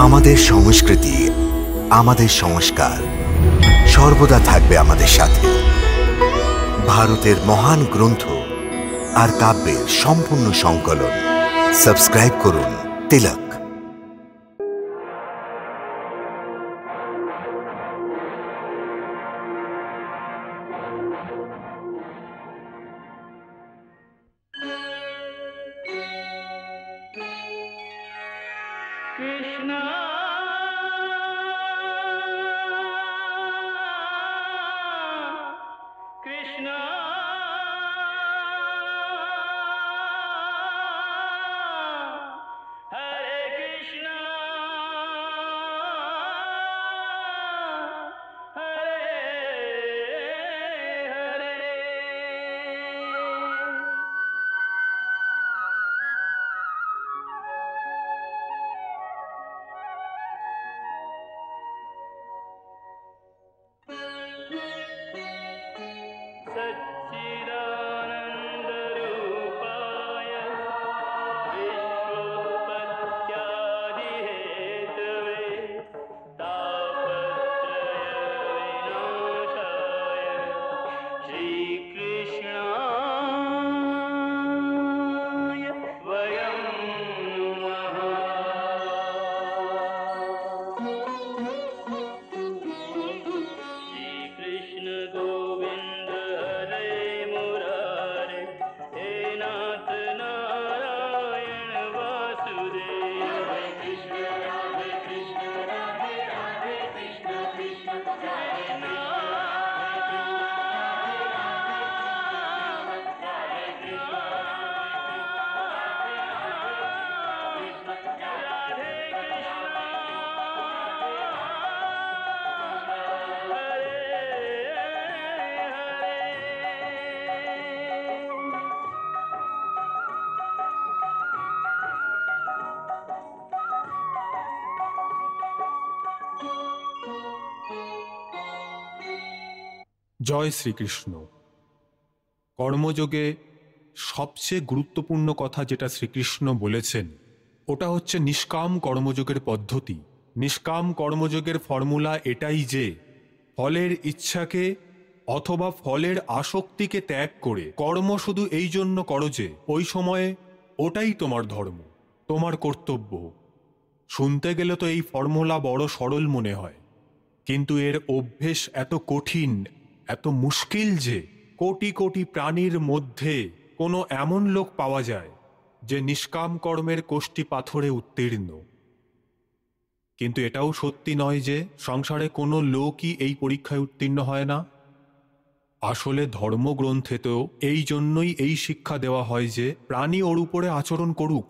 আমাদের সংস্কৃতি, আমাদের সংস্কার সর্বদা থাকবে আমাদের সাথে। ভারতের মহান গ্রন্থ আর কাব্যের সম্পূর্ণ সংকলন। সাবস্ক্রাইব করুন তিলক। জয় শ্রীকৃষ্ণ। কর্মযোগে সবচেয়ে গুরুত্বপূর্ণ কথা যেটা শ্রীকৃষ্ণ বলেছেন ওটা হচ্ছে নিষ্কাম কর্মযোগের পদ্ধতি। নিষ্কাম কর্মযোগের ফর্মুলা এটাই যে ফলের ইচ্ছাকে অথবা ফলের আসক্তিকে ত্যাগ করে কর্ম শুধু এই জন্য করো যে ওই সময়ে ওটাই তোমার ধর্ম, তোমার কর্তব্য। শুনতে গেলে তো এই ফর্মুলা বড় সরল মনে হয়, কিন্তু এর অভ্যেস এত কঠিন, এত মুশকিল যে কোটি কোটি প্রাণীর মধ্যে কোনো এমন লোক পাওয়া যায় যে নিষ্কাম কর্মের কোষ্ঠী পাথরে উত্তীর্ণ। কিন্তু এটাও সত্যি নয় যে সংসারে কোনো লোকই এই পরীক্ষায় উত্তীর্ণ হয় না। আসলে ধর্মগ্রন্থেতেও এই জন্যই এই শিক্ষা দেওয়া হয় যে প্রাণী ওর উপরে আচরণ করুক,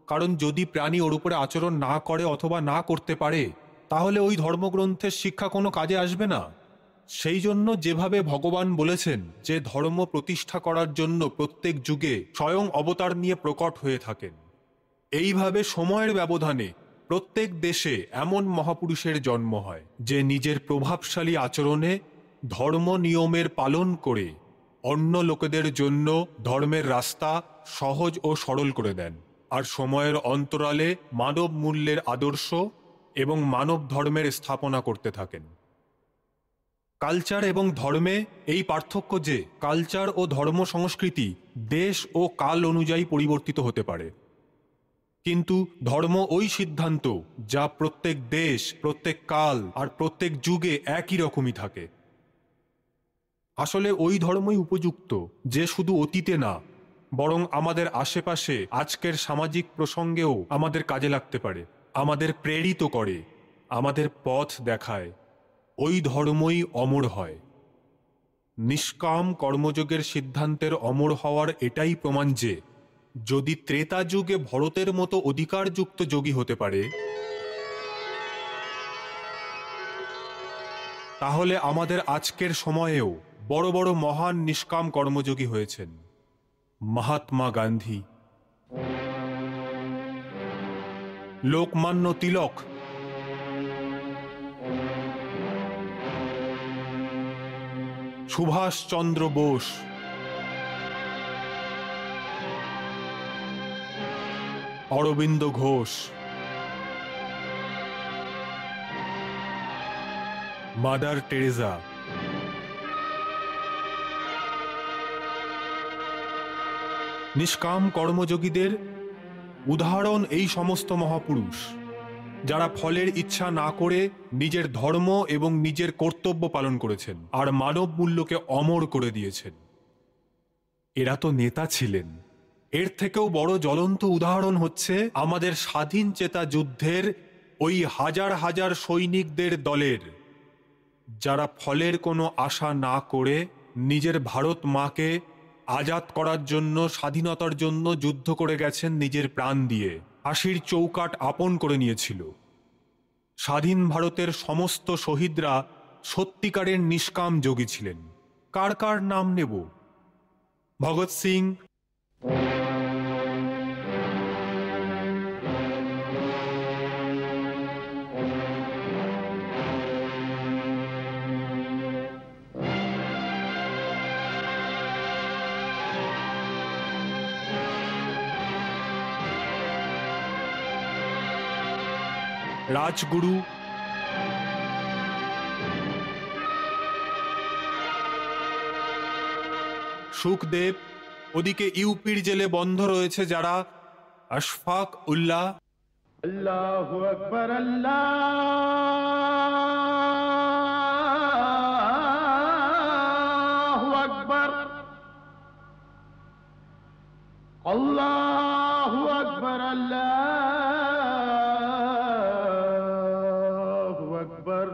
কারণ যদি প্রাণী ওর উপরে আচরণ না করে অথবা না করতে পারে তাহলে ওই ধর্মগ্রন্থের শিক্ষা কোনো কাজে আসবে না। সেই জন্য যেভাবে ভগবান বলেছেন যে ধর্ম প্রতিষ্ঠা করার জন্য প্রত্যেক যুগে স্বয়ং অবতার নিয়ে প্রকট হয়ে থাকেন, এইভাবে সময়ের ব্যবধানে প্রত্যেক দেশে এমন মহাপুরুষের জন্ম হয় যে নিজের প্রভাবশালী আচরণে ধর্ম নিয়মের পালন করে অন্য লোকেদের জন্য ধর্মের রাস্তা সহজ ও সরল করে দেন, আর সময়ের অন্তরালে মানব মূল্যের আদর্শ এবং মানব ধর্মের স্থাপনা করতে থাকেন। কালচার এবং ধর্মে এই পার্থক্য যে কালচার ও ধর্ম সংস্কৃতি দেশ ও কাল অনুযায়ী পরিবর্তিত হতে পারে, কিন্তু ধর্ম ওই সিদ্ধান্ত যা প্রত্যেক দেশ, প্রত্যেক কাল আর প্রত্যেক যুগে একই রকমই থাকে। আসলে ওই ধর্মই উপযুক্ত যে শুধু অতীতে না, বরং আমাদের আশেপাশে আজকের সামাজিক প্রসঙ্গেও আমাদের কাজে লাগতে পারে, আমাদের প্রেরিত করে, আমাদের পথ দেখায়। ওই ধর্মই অমর হয়। নিষ্কাম কর্মযোগের সিদ্ধান্তের অমর হওয়ার এটাই প্রমাণ যে যদি ত্রেতা যুগে ভরতের মতো অধিকারযুক্ত যোগী হতে পারে, তাহলে আমাদের আজকের সময়েও বড় বড় মহান নিষ্কাম কর্মযোগী হয়েছেন। মহাত্মা গান্ধী, লোকমান্য তিলক, সুভাষচন্দ্র বোস, অরবিন্দ ঘোষ, মাদার টেরেজা, নিষ্কাম কর্মযোগীদের উদাহরণ এই সমস্ত মহাপুরুষ, যারা ফলের ইচ্ছা না করে নিজের ধর্ম এবং নিজের কর্তব্য পালন করেছেন আর মানব মূল্যকে অমর করে দিয়েছেন। এরা তো নেতা ছিলেন। এর থেকেও বড় জ্বলন্ত উদাহরণ হচ্ছে আমাদের স্বাধীন চেতা যুদ্ধের ওই হাজার হাজার সৈনিকদের দলের, যারা ফলের কোনো আশা না করে নিজের ভারত মাকে আজাদ করার জন্য, স্বাধীনতার জন্য যুদ্ধ করে গেছেন নিজের প্রাণ দিয়ে, ফাঁসির চৌকাঠ আপন করে নিয়েছিল। স্বাধীন ভারতের সমস্ত শহীদরা সত্যিকারের নিষ্কাম যোগী ছিলেন। কার কার নাম নেব? ভগৎ সিং, রাজগুরু, সুখদেব, ওদিকে ইউপির জেলে বন্ধ রয়েছে যারা আশফাক উল্লাহ, আল্লাহু আকবার, আল্লাহু আকবার, আল্লাহু আকবার, আল্লাহু আকবার।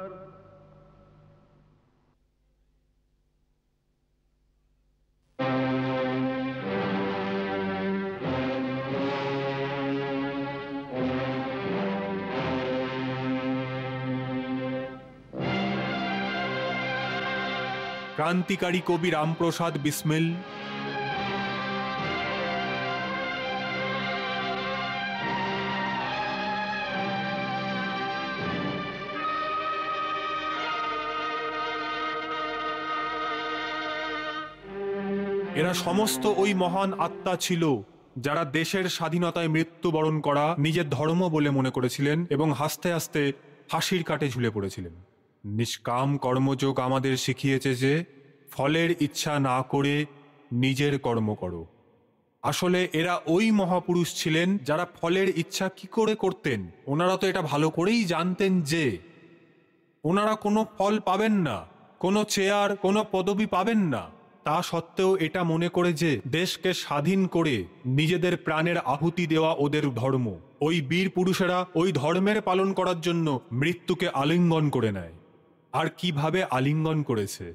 ক্রান্তিকারী কবি রামপ্রসাদ বিসমিল, এরা সমস্ত ওই মহান আত্মা ছিল যারা দেশের স্বাধীনতায় মৃত্যুবরণ করা নিজের ধর্ম বলে মনে করেছিলেন এবং হাসতে হাসতে ফাঁসির কাটে ঝুলে পড়েছিলেন। নিষ্কাম কর্মযোগ আমাদের শিখিয়েছে যে ফলের ইচ্ছা না করে নিজের কর্ম করো। আসলে এরা ওই মহাপুরুষ ছিলেন যারা ফলের ইচ্ছা কি করে করতেন। ওনারা তো এটা ভালো করেই জানতেন যে ওনারা কোনো ফল পাবেন না, কোনো চেয়ার, কোনো পদবি পাবেন না। তা সত্ত্বেও এটা মনে করে যে দেশকে স্বাধীন করে নিজেদের প্রাণের আহুতি দেওয়া ওদের ধর্ম। ওই বীর পুরুষেরা ওই ধর্মের পালন করার জন্য মৃত্যুকে আলিঙ্গন করে নেয়। আর কিভাবে আলিঙ্গন করেছে!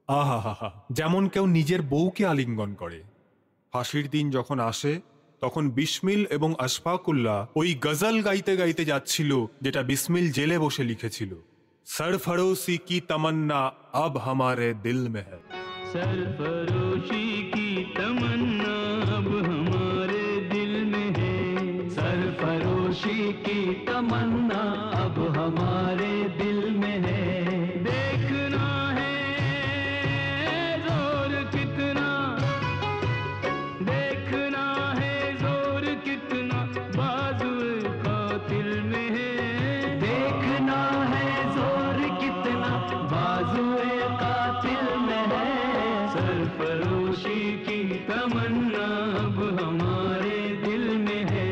আহা হা হা, যেমন কেউ নিজের বউকে আলিঙ্গন করে। ফাঁসির দিন যখন আসে তখন বিসমিল এবং আশফাকুল্লাহ ওই গজল গাইতে গাইতে যাচ্ছিল, যেটা বিসমিল জেলে বসে লিখেছিল। सरफरोशी की तमन्ना अब हमारे दिल में है, सरफरोशी की तमन्ना अब हमारे दिल में है, सरफरोशी की तमन्ना अब हमारे दिल में है। देखना है जोर कितना, देखना है जोर कितना बाजुए कातिल में है, देखना है जोर कितना बाजुए कातिल में है, सरफरोशी की तमन्ना अब हमारे दिल में है,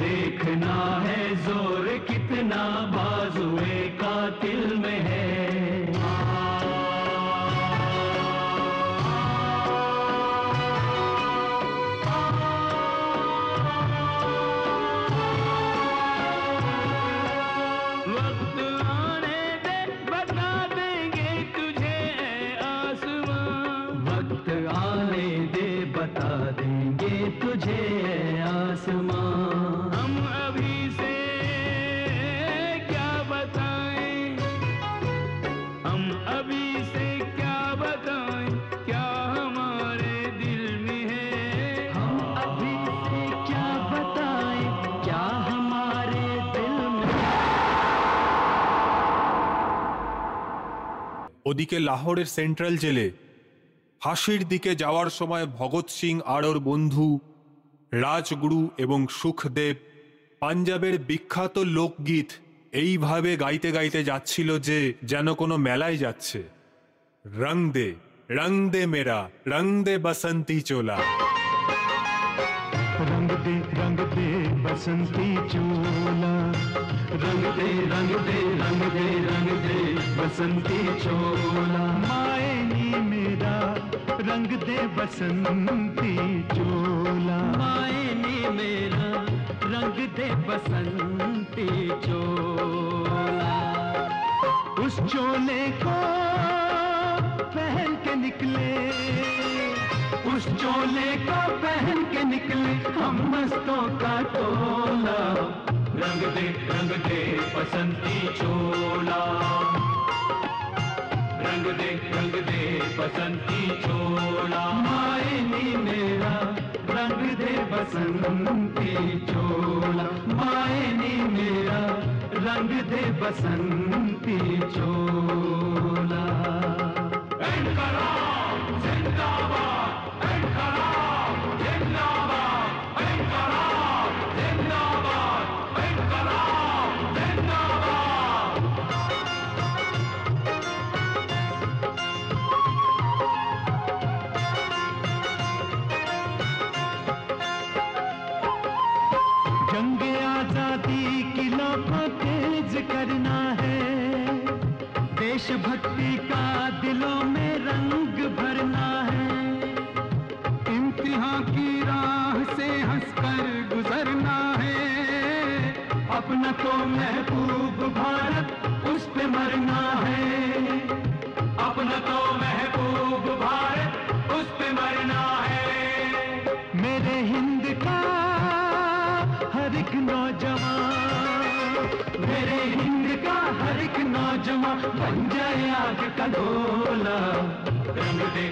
देखना है जोर कितना बाजुए कातिल में है। वक्त आने दे बता देंगे तुझे आसमां, वक्त आने दे बता देंगे तुझे आसमां। हम अभी से क्या बताएं, हम अभी से क्या बताएं, क्या हमारे दिल में है, हम अभी से क्या बताएं, क्या हमारे दिल में। ওদিকে লাহোরের সেন্ট্রাল জেলে ফাঁসির দিকে যাওয়ার সময় ভগৎ সিং আর ওর বন্ধু রাজগুরু এবং সুখদেব পাঞ্জাবের বিখ্যাত লোকগীত এইভাবে গাইতে গাইতে যাচ্ছিল যে যেন কোনো মেলায় যাচ্ছে। রং দে মেরা, রং দে বসন্তি চোলা। रंग दे बसंती चोला, रंग दे रंग दे रंग दे रंग दे बसंती चोला। मायनी मेरा रंग दे बसंती चोला, मायनी मेरा रंग दे बसंती चोला। उस चोले को पहन के निकले, उस चोले को पहन के निकले हम मस्तों का टोला। रंग दे बसंती चोला, रंग दे बसंती चोला। मायनी मेरा रंग दे बसंती चोला, मायनी मेरा रंग दे बसंती चोला। जंग आजादी की लौ को तेज करना है, देशभक्ति का दिलों में रंग भरना है। इम्तिहान की राह से हंसकर गुजरना है, अपना तो महबूब भारत उस पे मरना है, अपना तो महबूब भारत उस पे मरना है। मेरे हिंद का हर एक नौजवान, मेरे हिंद का हर एक नौजवान बन जाए आग का गोला। रंग दे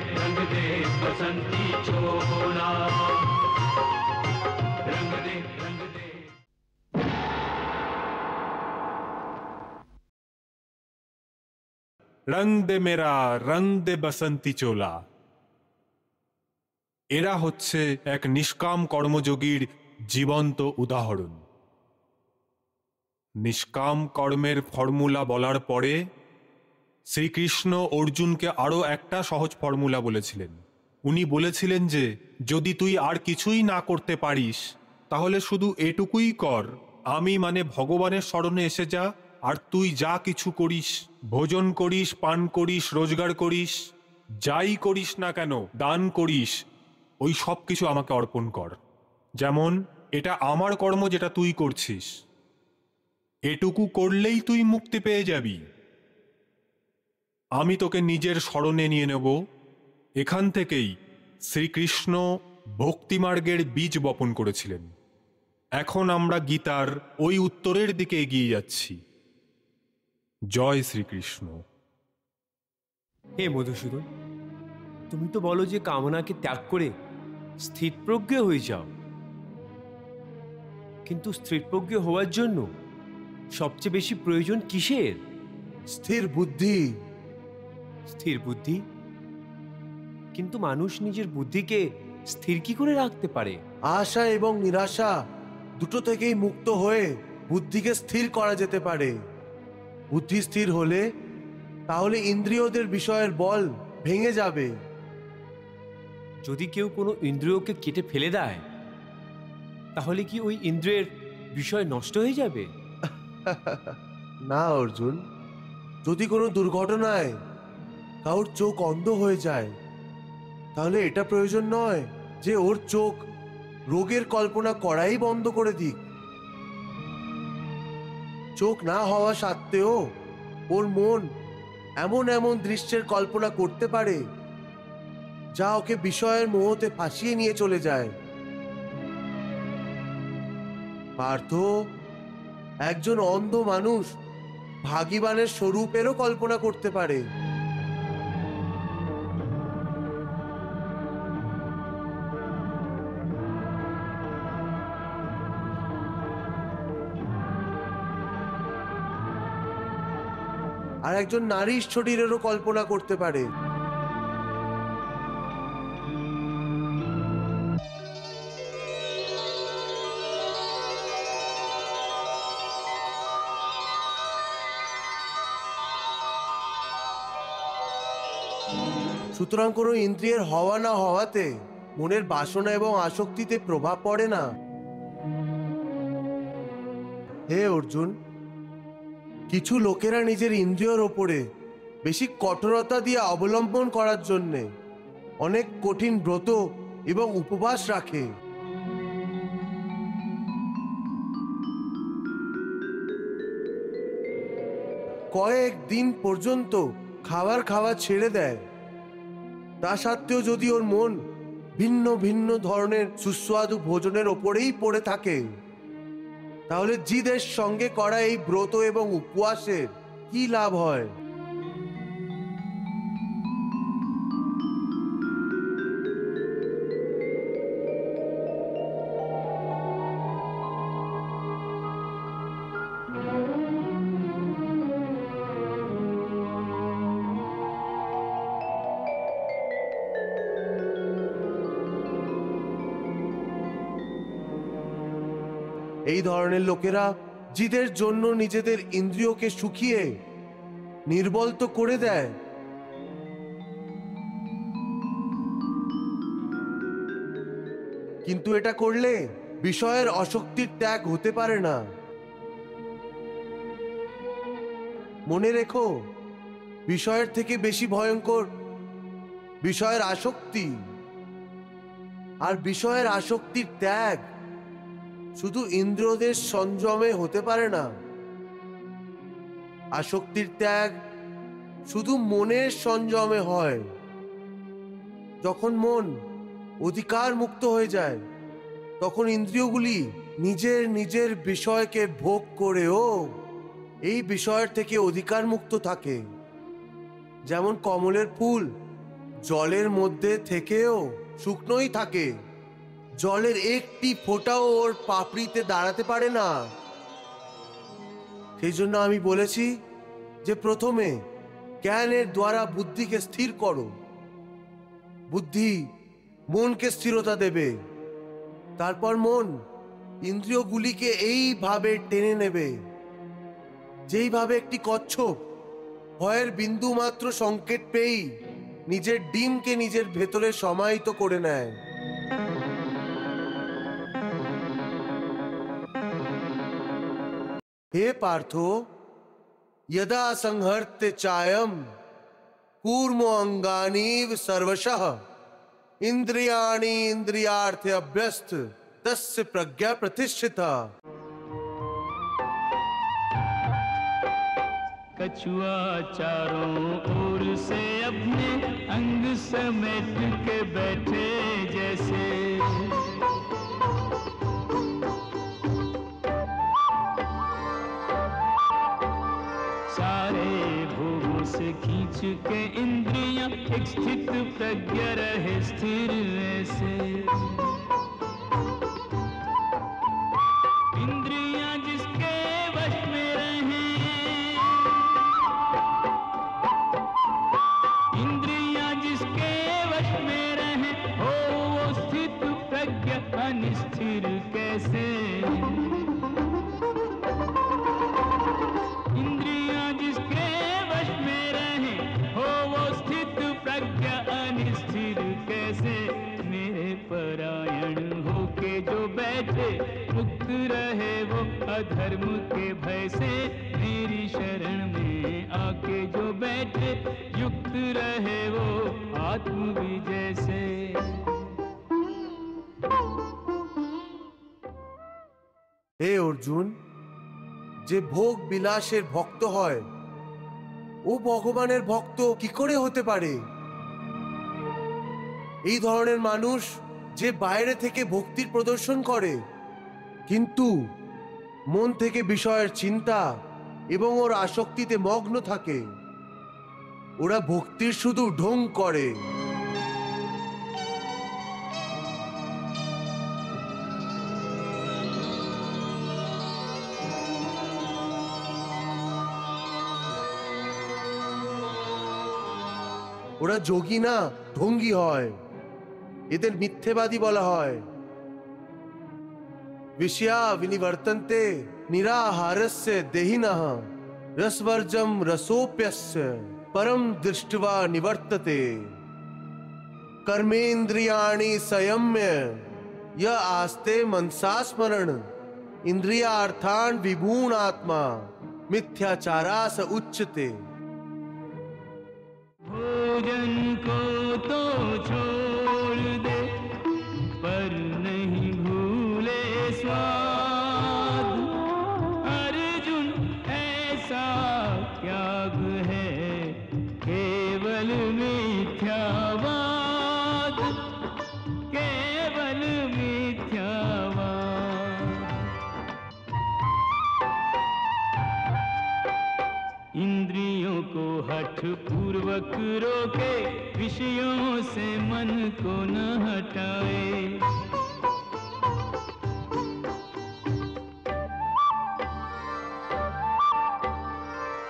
बसंती चोला, रंग दे রং দে মেরা, রং দে বসন্তি চোলা। এরা হচ্ছে এক নিষ্কাম কর্মযোগীর জীবন্ত উদাহরণ। নিষ্কাম কর্মের ফর্মুলা বলার পরে শ্রীকৃষ্ণ অর্জুনকে আরও একটা সহজ ফর্মুলা বলেছিলেন। উনি বলেছিলেন যে যদি তুই আর কিছুই না করতে পারিস তাহলে শুধু এটুকুই কর, আমি মানে ভগবানের শরণে এসে যা, আর তুই যা কিছু করিস, ভোজন করিস, পান করিস, রোজগার করিস, যাই করিস না কেন, দান করিস, ওই সব কিছু আমাকে অর্পণ কর। যেমন এটা আমার কর্ম যেটা তুই করছিস, এটুকু করলেই তুই মুক্তি পেয়ে যাবি। আমি তোকে নিজের শরণে নিয়ে নেব। এখান থেকেই শ্রীকৃষ্ণ ভক্তিমার্গের বীজ বপন করেছিলেন। এখন আমরা গীতার ওই উত্তরের দিকে এগিয়ে যাচ্ছি। জয় শ্রীকৃষ্ণ। হে মধুসূদন, তুমি তো বলো যে কামনাকে ত্যাগ করে স্থিতপ্রজ্ঞ হয়ে যাও, কিন্তু স্থিতপ্রজ্ঞ হওয়ার জন্য সবচেয়ে বেশি প্রয়োজন কিসের? স্থির বুদ্ধি। স্থির বুদ্ধি? কিন্তু মানুষ নিজের বুদ্ধিকে স্থির কি করে রাখতে পারে? আশা এবং নিরাশা দুটো থেকেই মুক্ত হয়ে বুদ্ধিকে স্থির করা যেতে পারে। বুদ্ধি স্থির হলে তাহলে ইন্দ্রিয়দের বিষয়ের বল ভেঙে যাবে। যদি কেউ কোনো ইন্দ্রিয়কে কেটে ফেলে দেয় তাহলে কি ওই ইন্দ্রিয়ের বিষয় নষ্ট হয়ে যাবে? না অর্জুন, যদি কোনো দুর্ঘটনায় কারোর চোখ অন্ধ হয়ে যায় তাহলে এটা প্রয়োজন নয় যে ওর চোখ রোগের কল্পনা করাই বন্ধ করে দিক। চোখ না হওয়া সত্ত্বেও ওর মন এমন এমন দৃশ্যের কল্পনা করতে পারে যা ওকে বিষয়ের মোহতে ফাঁসিয়ে নিয়ে চলে যায়। পার্থ, একজন অন্ধ মানুষ ভাগিবানের স্বরূপেরও কল্পনা করতে পারে। আর একজন নারীর শরীরেরও কল্পনা করতে পারে। সুতরাং কোনো ইন্দ্রিয়ের হওয়া না হওয়াতে মনের বাসনা এবং আসক্তিতে প্রভাব পড়ে না। হে অর্জুন, কিছু লোকেরা নিজের ইন্দ্রিয়র ওপরে বেশি কঠোরতা দিয়ে অবলম্বন করার জন্যে অনেক কঠিন ব্রত এবং উপবাস রাখে। কয়েক দিন পর্যন্ত খাওয়া ছেড়ে দেয়। তা সত্ত্বেও যদি ওর মন ভিন্ন ভিন্ন ধরনের সুস্বাদু ভোজনের ওপরেই পড়ে থাকে, তাহলে জিদের সঙ্গে করা এই ব্রত এবং উপবাসের কি লাভ হয়? এই ধরনের লোকেরা জিদের জন্য নিজেদের ইন্দ্রিয়কে শুকিয়ে নির্বল তো করে দেয়, কিন্তু এটা করলে বিষয়ের আসক্তির ত্যাগ হতে পারে না। মনে রেখো, বিষয়ের থেকে বেশি ভয়ঙ্কর বিষয়ের আসক্তি, আর বিষয়ের আসক্তির ত্যাগ শুধু ইন্দ্রিয়দের সংযমে হতে পারে না। আসক্তির ত্যাগ শুধু মনের সংযমে হয়। যখন মন অধিকার মুক্ত হয়ে যায়, তখন ইন্দ্রিয়গুলি নিজের নিজের বিষয়কে ভোগ করেও এই বিষয়ের থেকে অধিকার মুক্ত থাকে। যেমন কমলের ফুল জলের মধ্যে থেকেও শুকনোই থাকে, জলের একটি ফোঁটাও ওর পাপড়িতে দাঁড়াতে পারে না। সেই জন্য আমি বলেছি যে প্রথমে জ্ঞানের দ্বারা বুদ্ধিকে স্থির করো। বুদ্ধি মনকে স্থিরতা দেবে, তারপর মন ইন্দ্রিয়গুলিকে এইভাবে টেনে নেবে, যেইভাবে একটি কচ্ছপ ভয়ের বিন্দু মাত্র সংকেত পেয়েই নিজের ডিমকে নিজের ভেতরে সমাহিত করে নেয়। हे पार्थो, यदा संहर्ते चायम कूर्मो अंगानीव सर्वशः इंद्रियाणि इंद्रियार्थे अभ्यस्त तस्य प्रज्ञा प्रतिष्ठिता। कछुआ चारों ओर से अपने अंग समेट के बैठे जैसे, सारे भोगों से खींच के इंद्रियां एक स्थित प्रज्ञा रहे स्थिर ऐसे। इंद्रियां जिसके वश में रहे, इंद्रियां जिसके वश में रहे, हो वो स्थित प्रज्ञा अनिस्थिर कैसे। इंद्रियां जिसके वश में रहे, हो वो स्थित प्रज्ञा अनिस्थिर कैसे। मेरे परायण होके जो बैठे मुक्त रहे वो अधर्म के भय से। मेरी शरण में आके जो बैठे युक्त रहे वो आत्म विजय से। হে অর্জুন, যে ভোগ বিলাসের ভক্ত হয় ও ভগবানের ভক্ত কি করে হতে পারে? এই ধরনের মানুষ যে বাইরে থেকে ভক্তির প্রদর্শন করে, কিন্তু মন থেকে বিষয়ের চিন্তা এবং ওর আসক্তিতে মগ্ন থাকে, ওরা ভক্তির শুধু ঢং করে। ওরা যোগী না, ঢঙ্গী হয়। এদের মিথ্যেবাদী বলা হয়। विषया विनिवर्तन्ते निराहारस्य देहिनः रसवर्जम रसोप्यस्य परम दृष्ट्वा निवर्तते। कर्मेन्द्रियाणि संयम्य य आस्ते मनसा स्मरण इंद्रियार्थान विभूण आत्मा मिथ्याचारा स उच्यते। भोजन को तो छोड़ दे पर नहीं भूले स्वाद। अर्जुन ऐसा त्याग है केवल मिथ्यावाद, केवल मिथ्यावाद। इंद्रियों को हठ पूर्वक रोके, विषयों से मन को न हटाए।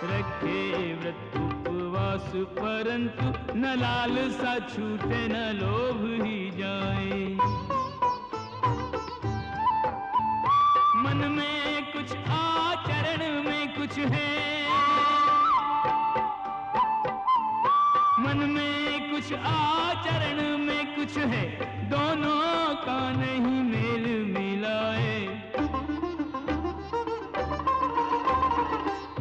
रखे व्रत उपवास परंतु न लालसा छूटे न लोभ ही जाए। मन में कुछ आचरण में कुछ है, मन में कुछ आचरण में कुछ है, दोनों का नहीं मेल मिलाए।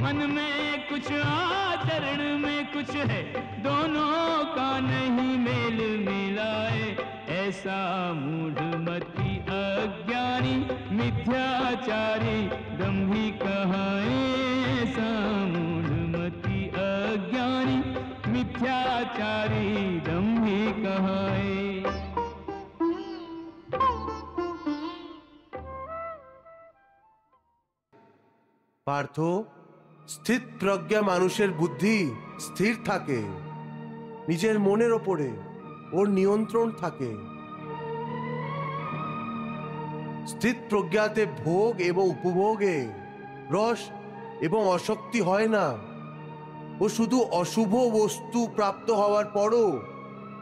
मन में कुछ आचरण में कुछ है, दोनों का नहीं मेल मिलाए। ऐसा मूढ़मति अज्ञानी मिथ्याचारी दंभी कहाए। ऐसा मूढ़मति अज्ञानी मिथ्याचारी दंभी कहाए। पार्थो, স্থিত প্রজ্ঞা মানুষের বুদ্ধি স্থির থাকে, নিজের মনের ওপরে ওর নিয়ন্ত্রণ থাকে। স্থিত প্রজ্ঞাতে ভোগ এবং উপভোগে রস এবং অশক্তি হয় না। ও শুধু অশুভ বস্তু প্রাপ্ত হওয়ার পরও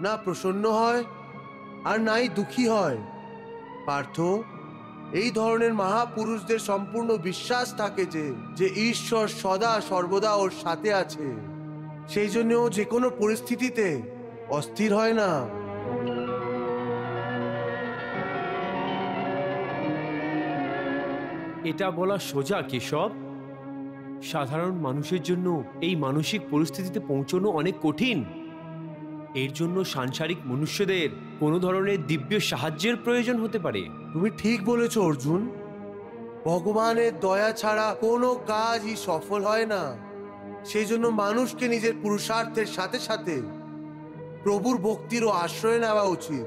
না প্রসন্ন হয় আর নাই দুঃখী হয়। পার্থ, এই ধরনের মহাপুরুষদের সম্পূর্ণ বিশ্বাস থাকে যে ঈশ্বর সদা সর্বদা ওর সাথে আছে। সেই জন্য ও যে কোনো পরিস্থিতিতে অস্থির হয় না। এটা বলা সোজা কেশব। সাধারণ মানুষের জন্য এই মানসিক পরিস্থিতিতে পৌঁছানো অনেক কঠিন। এর জন্য সাংসারিক মনুষ্যদের কোনো ধরনের দিব্য সাহায্যের প্রয়োজন হতে পারে। তুমি ঠিক বলেছ অর্জুন। ভগবানের দয়া ছাড়া কোনো কাজই সফল হয় না। সেই জন্য মানুষকে নিজের পুরুষার্থের সাথে সাথে প্রভুর ভক্তিরও আশ্রয় নেওয়া উচিত।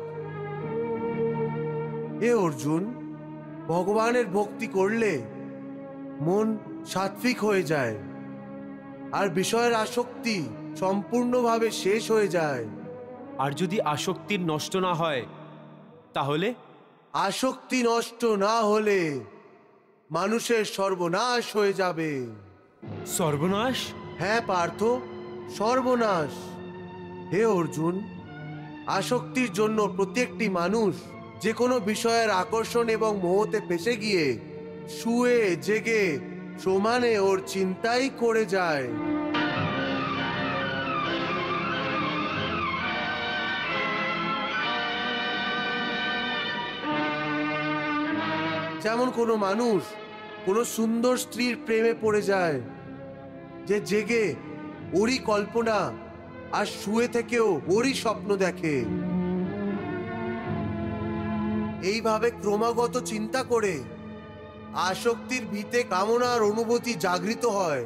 এ অর্জুন, ভগবানের ভক্তি করলে মন সাত্বিক হয়ে যায় আর বিষয়ের আসক্তি সম্পূর্ণভাবে শেষ হয়ে যায়। আর যদি আসক্তির নষ্ট না হয় তাহলে? আসক্তি নষ্ট না হলে মানুষের সর্বনাশ হয়ে যাবে। সর্বনাশ? হ্যাঁ পার্থ, সর্বনাশ। হে অর্জুন, আসক্তির জন্য প্রত্যেকটি মানুষ যে কোনো বিষয়ের আকর্ষণ এবং মোহতে ফেসে গিয়ে শুয়ে জেগে সমানে ওর চিন্তাই করে যায়। যেমন কোনো মানুষ কোনো সুন্দর স্ত্রীর প্রেমে পড়ে যায়, যে জেগে ওরই কল্পনা আর শুয়ে থেকেও ওরই স্বপ্ন দেখে। এইভাবে ক্রমাগত চিন্তা করে আসক্তির ভিতে কামনার অনুভূতি জাগৃত হয়।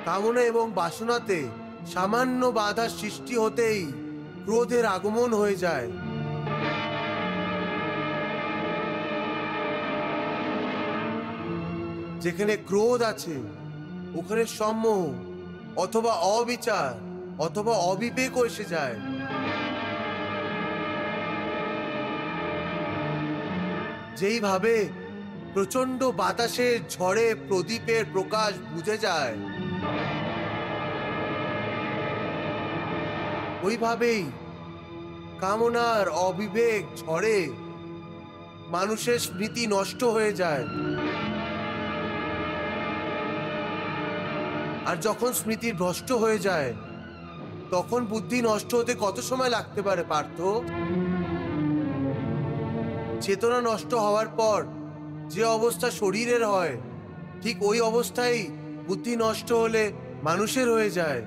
কামনা এবং বাসনাতে সামান্য বাধা সৃষ্টি হতেই ক্রোধের আগমন হয়ে যায়। যেখানে ক্রোধ আছে ওখানে সম্মোহ অথবা অবিচার অথবা অবিবেকও এসে যায়। যেইভাবে প্রচন্ড বাতাসের ঝড়ে প্রদীপের প্রকাশ বুঝে যায়, ওইভাবেই কামনার অবিবেক ঝড়ে মানুষের স্মৃতি নষ্ট হয়ে যায় আর যখন স্মৃতি ভ্রষ্ট হয়ে যায় তখন বুদ্ধি নষ্ট হতে কত সময় লাগতে পারে পার্থ? চেতনা নষ্ট হওয়ার পর যে অবস্থা শরীরের হয় ঠিক ওই অবস্থায় বুদ্ধি নষ্ট হলে মানুষের হয়ে যায়।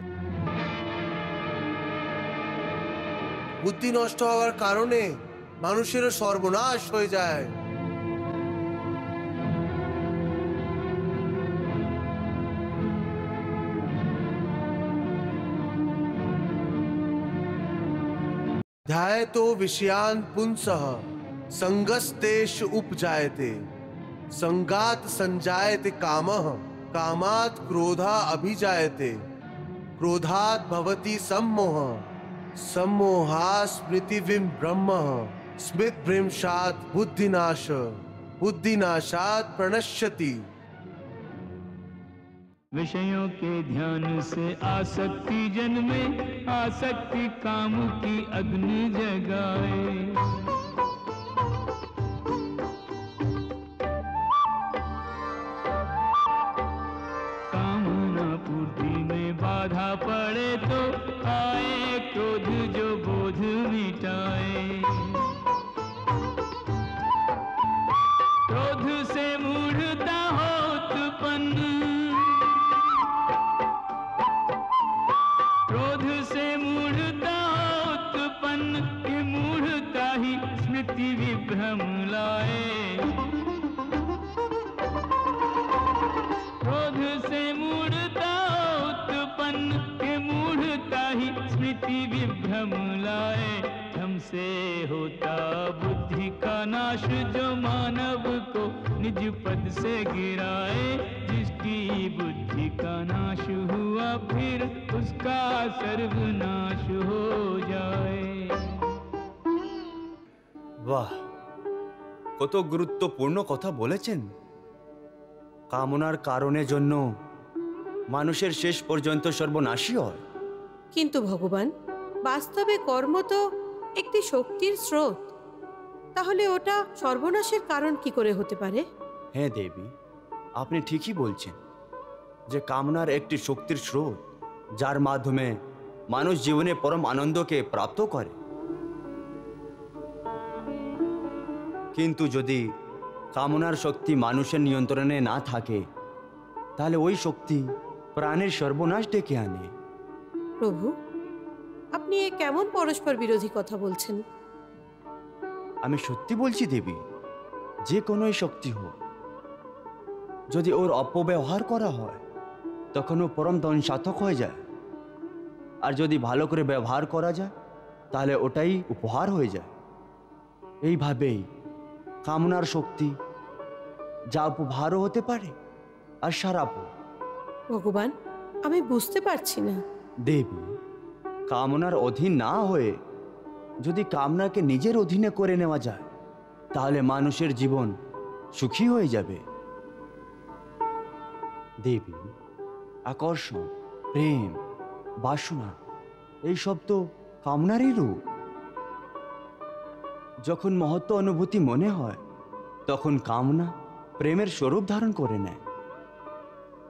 বুদ্ধি নষ্ট হওয়ার কারণে মানুষেরও সর্বনাশ হয়ে যায়। ध्यायतो विषयान् पुंसः संगस्तेष उपजायते संगात संजायते कामः कामात् क्रोधा अभिजायते क्रोधात् भवति सम्मोहः सम्मोहात् स्मृतिविभ्रमः स्मृतिभ्रंशात् बुद्धिनाश बुद्धिनाशात् प्रणश्यति। विषयों के ध्यान से आसक्ति जन्मे, आसक्ति काम की अग्नि जगाए। कामना पूर्ति में बाधा पड़े तो आए क्रोध जो बोध मिटाए। क्रोध से मूढ़ता हो उत्पन्न, क्रोध से मूढ़ता उत्पन्न, ये मूढ़ता ही स्मृति विभ्रम लाए। क्रोध से मूढ़ता उत्पन्न, ये मूढ़ता ही स्मृति विभ्रम लाए। हमसे होता बुद्धि का नाश जो मानव को निज पद से गिराए। जिसकी बुद्धि का नाश हुआ फिर उसका सर्वनाश हो जाए। বাহ, কত গুরুত্বপূর্ণ কথা বলেছেন। কামনার কারণের জন্য মানুষের শেষ পর্যন্ত সর্বনাশী হয়। কিন্তু ভগবান, বাস্তবে কর্ম তো একটি শক্তির স্রোত, তাহলে ওটা সর্বনাশের কারণ কি করে হতে পারে? হ্যাঁ দেবী, আপনি ঠিকই বলছেন যে কামনার একটি শক্তির স্রোত, যার মাধ্যমে মানুষ জীবনে পরম আনন্দকে প্রাপ্ত করে। কিন্তু যদি কামনার শক্তি মানুষের নিয়ন্ত্রণে না থাকে তাহলে ওই শক্তি প্রাণের সর্বনাশ ডেকে আনে। প্রভু, আপনি এ কেমন পরস্পর বিরোধী কথা বলছেন? আমি সত্যি বলছি দেবী, যে কোনো শক্তি হোক, যদি ওর অপব্যবহার করা হয় তখন ও পরম ধ্বংসাত্মক হয়ে যায়, আর যদি ভালো করে ব্যবহার করা যায় তাহলে ওটাই উপহার হয়ে যায়। এইভাবেই কামনার শক্তি যা উপহারও হতে পারে আর সারাপও। ভগবান, আমি বুঝতে পারছি না। দেবী, কামনার অধীন না হয়ে যদি কামনাকে নিজের অধীনে করে নেওয়া যায় তাহলে মানুষের জীবন সুখী হয়ে যাবে। দেবী, আকর্ষণ, প্রেম, বাসনা এইসব তো কামনারই রূপ। যখন মহত্ব অনুভূতি মনে হয় তখন কামনা প্রেমের স্বরূপ ধারণ করে নেয়,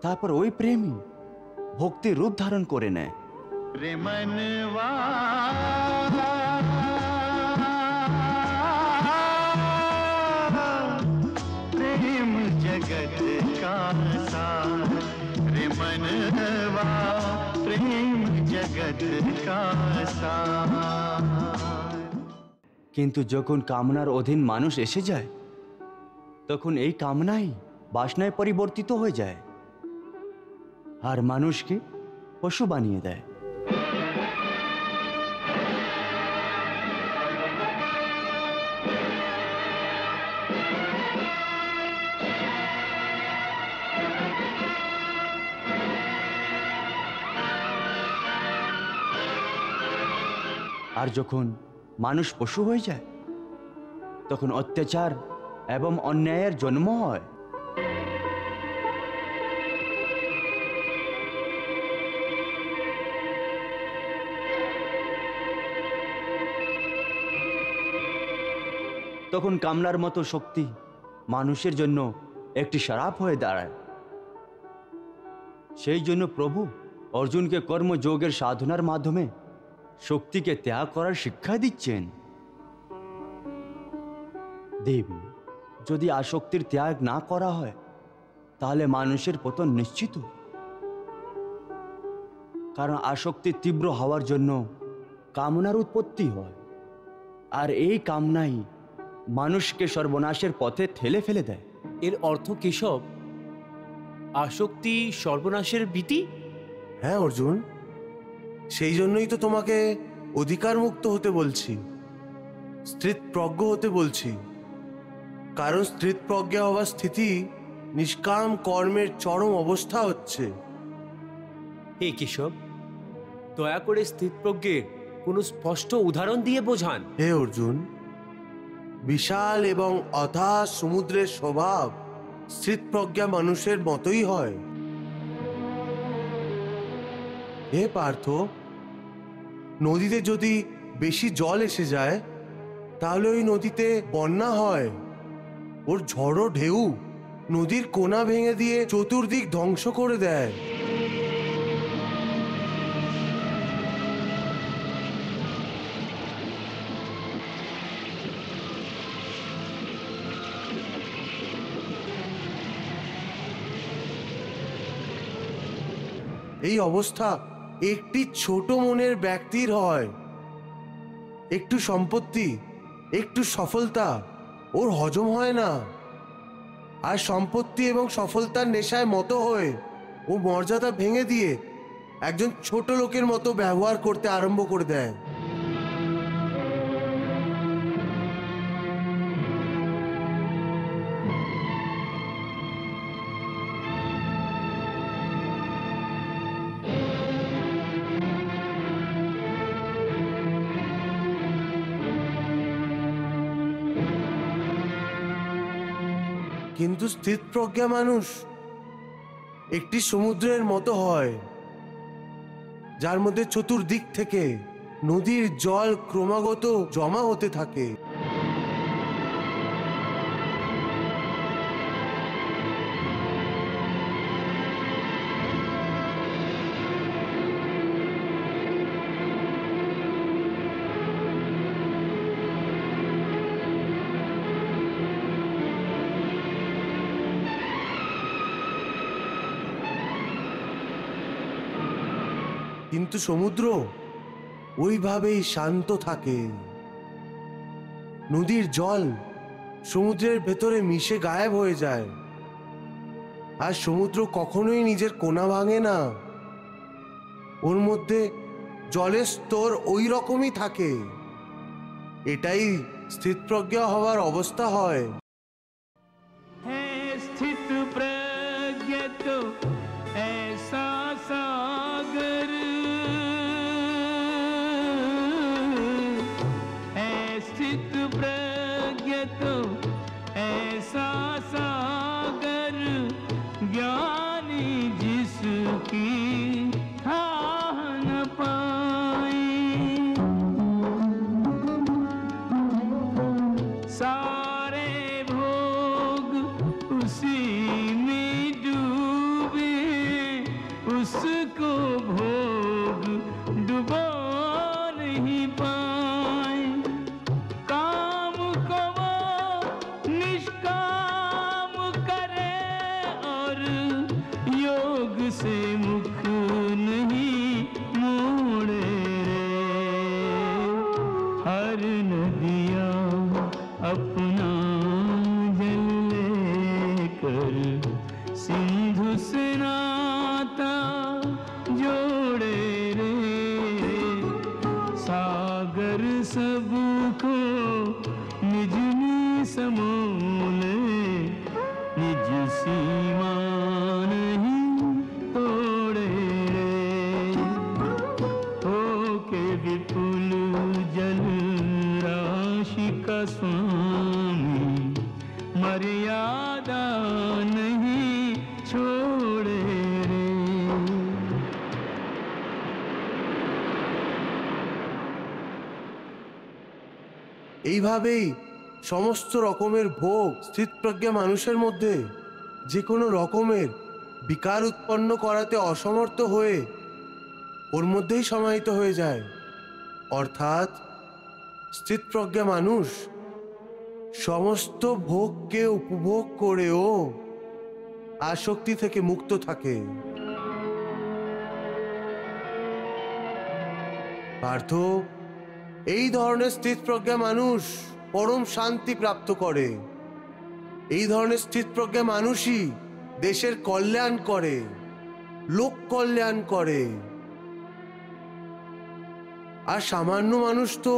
তারপর ওই প্রেমই ভক্তির রূপ ধারণ করে নেয়। प्रेमनवा प्रेम जगत का सार, प्रेमनवा प्रेम जगत का सार। কিন্তু যখন কামনার অধীন মানুষ এসে যায় তখন এই কামনাই বাসনায় পরিবর্তিত হয়ে যায় আর মানুষকে পশু বানিয়ে দেয়। আর যখন মানুষ পশু হয়ে যায় তখন অত্যাচার এবং অন্যায়ের জন্ম হয়। তখন কামনার মতো শক্তি মানুষের জন্য একটি শারাপ হয়ে দাঁড়ায়। সেই জন্য প্রভু অর্জুনকে কর্মযোগের সাধনার মাধ্যমে শক্তিকে ত্যাগ করার শিক্ষা দিচ্ছেন। দেবী, যদি আসক্তির ত্যাগ না করা হয় তাহলে মানুষের পতন নিশ্চিত, কারণ আসক্তি তীব্র হওয়ার জন্য কামনার উৎপত্তি হয়, আর এই কামনাই মানুষকে সর্বনাশের পথে ঠেলে ফেলে দেয়। এর অর্থ কেশব, আসক্তি সর্বনাশের ভীতি? হ্যাঁ অর্জুন, সেই জন্যই তো তোমাকে অধিকার মুক্ত হতে বলছি, স্থিতপ্রজ্ঞ হতে বলছি। কারণ স্থিতপ্রজ্ঞা হওয়ার স্থিতি নিষ্কাম কর্মের চরম অবস্থা হচ্ছে। হে কেশব, দয়া করে স্থিতপ্রজ্ঞের কোনো স্পষ্ট উদাহরণ দিয়ে বোঝান। হে অর্জুন, বিশাল এবং অথাহ সমুদ্রের স্বভাব স্থিতপ্রজ্ঞা মানুষের মতোই হয়। হে পার্থ, নদীতে যদি বেশি জল এসে যায় তাহলে ওই নদীতে বন্যা হয়। ওর ঝড়ো ঢেউ নদীর কোনা ভেঙে দিয়ে চতুর্দিক ধ্বংস করে দেয়। এই অবস্থা একটি ছোট মনের ব্যক্তির হয়। একটু সম্পত্তি, একটু সফলতা ওর হজম হয় না, আর সম্পত্তি এবং সফলতার নেশায় মতো হয়ে ও মর্যাদা ভেঙে দিয়ে একজন ছোট লোকের মতো ব্যবহার করতে আরম্ভ করে দেয়। কিন্তু স্থিতপ্রজ্ঞা মানুষ একটি সমুদ্রের মতো হয়, যার মধ্যে চতুর্দিক থেকে নদীর জল ক্রমাগত জমা হতে থাকে। কিন্তু সমুদ্র ওইভাবেই শান্ত থাকে। নদীর জল সমুদ্রের ভেতরে মিশে গায়েব হয়ে যায়, আর সমুদ্র কখনোই নিজের কোনা ভাঙে না। ওর মধ্যে জলের স্তর ওই রকমই থাকে। এটাই স্থিতপ্রজ্ঞা হওয়ার অবস্থা হয়। है स्थित प्रज्ञ तो ऐसा सागर, है स्थित प्रज्ञ तो ऐसा सागर, ज्ञानी जिसकी थाह न पाए। सारे भोग उसी में डूबे, उसको भोग डुबो नहीं पाए। काम को वो निष्काम करे और योग से मुख नहीं मोड़े रे। हर नदिया अपना जल लेकर सिंधु से नाता जोड़े रे। सागर सबको निज में समोले, निज सीमा नहीं तोड़े रे। होके विपुल जल राशि का स्वामी, मर्यादा नहीं छोड़े रे। এইভাবেই সমস্ত রকমের ভোগ স্থিতপ্রজ্ঞা মানুষের মধ্যে যে কোনো রকমের বিকার উৎপন্ন করাতে অসমর্থ হয়ে ওর মধ্যেই সমাহিত হয়ে যায়। অর্থাৎ স্থিতপ্রজ্ঞা মানুষ সমস্ত ভোগকে উপভোগ করেও আসক্তি থেকে মুক্ত থাকে। পার্থ, এই ধরনের স্থিতপ্রজ্ঞা মানুষ পরম শান্তি প্রাপ্ত করে। এই ধরনের স্থিতপ্রজ্ঞা মানুষই দেশের কল্যাণ করে, লোক কল্যাণ করে। আর সামান্য মানুষ তো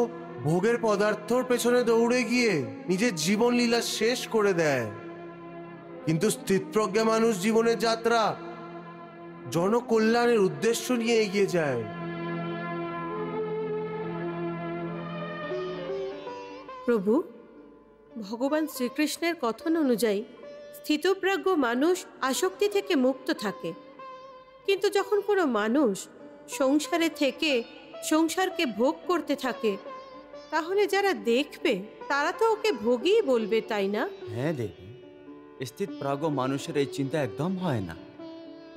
ভোগের পদার্থর পেছনে দৌড়ে গিয়ে নিজের জীবন লীলা শেষ করে দেয়। কিন্তু স্থিতপ্রজ্ঞা মানুষ জীবনের যাত্রা জনকল্যাণের উদ্দেশ্য নিয়ে এগিয়ে যায়। প্রভু, ভগবান শ্রীকৃষ্ণের কথন অনুযায়ী স্থিতপ্রজ্ঞ মানুষ আসক্তি থেকে মুক্ত থাকে। কিন্তু যখন কোনো মানুষ সংসারে থেকে সংসারকে ভোগ করতে থাকে, তাহলে যারা দেখবে তারা তো ওকে ভোগই বলবে, তাই না? হ্যাঁ দেবী, স্থিত প্রাজ্ঞ মানুষের এই চিন্তা একদম হয় না।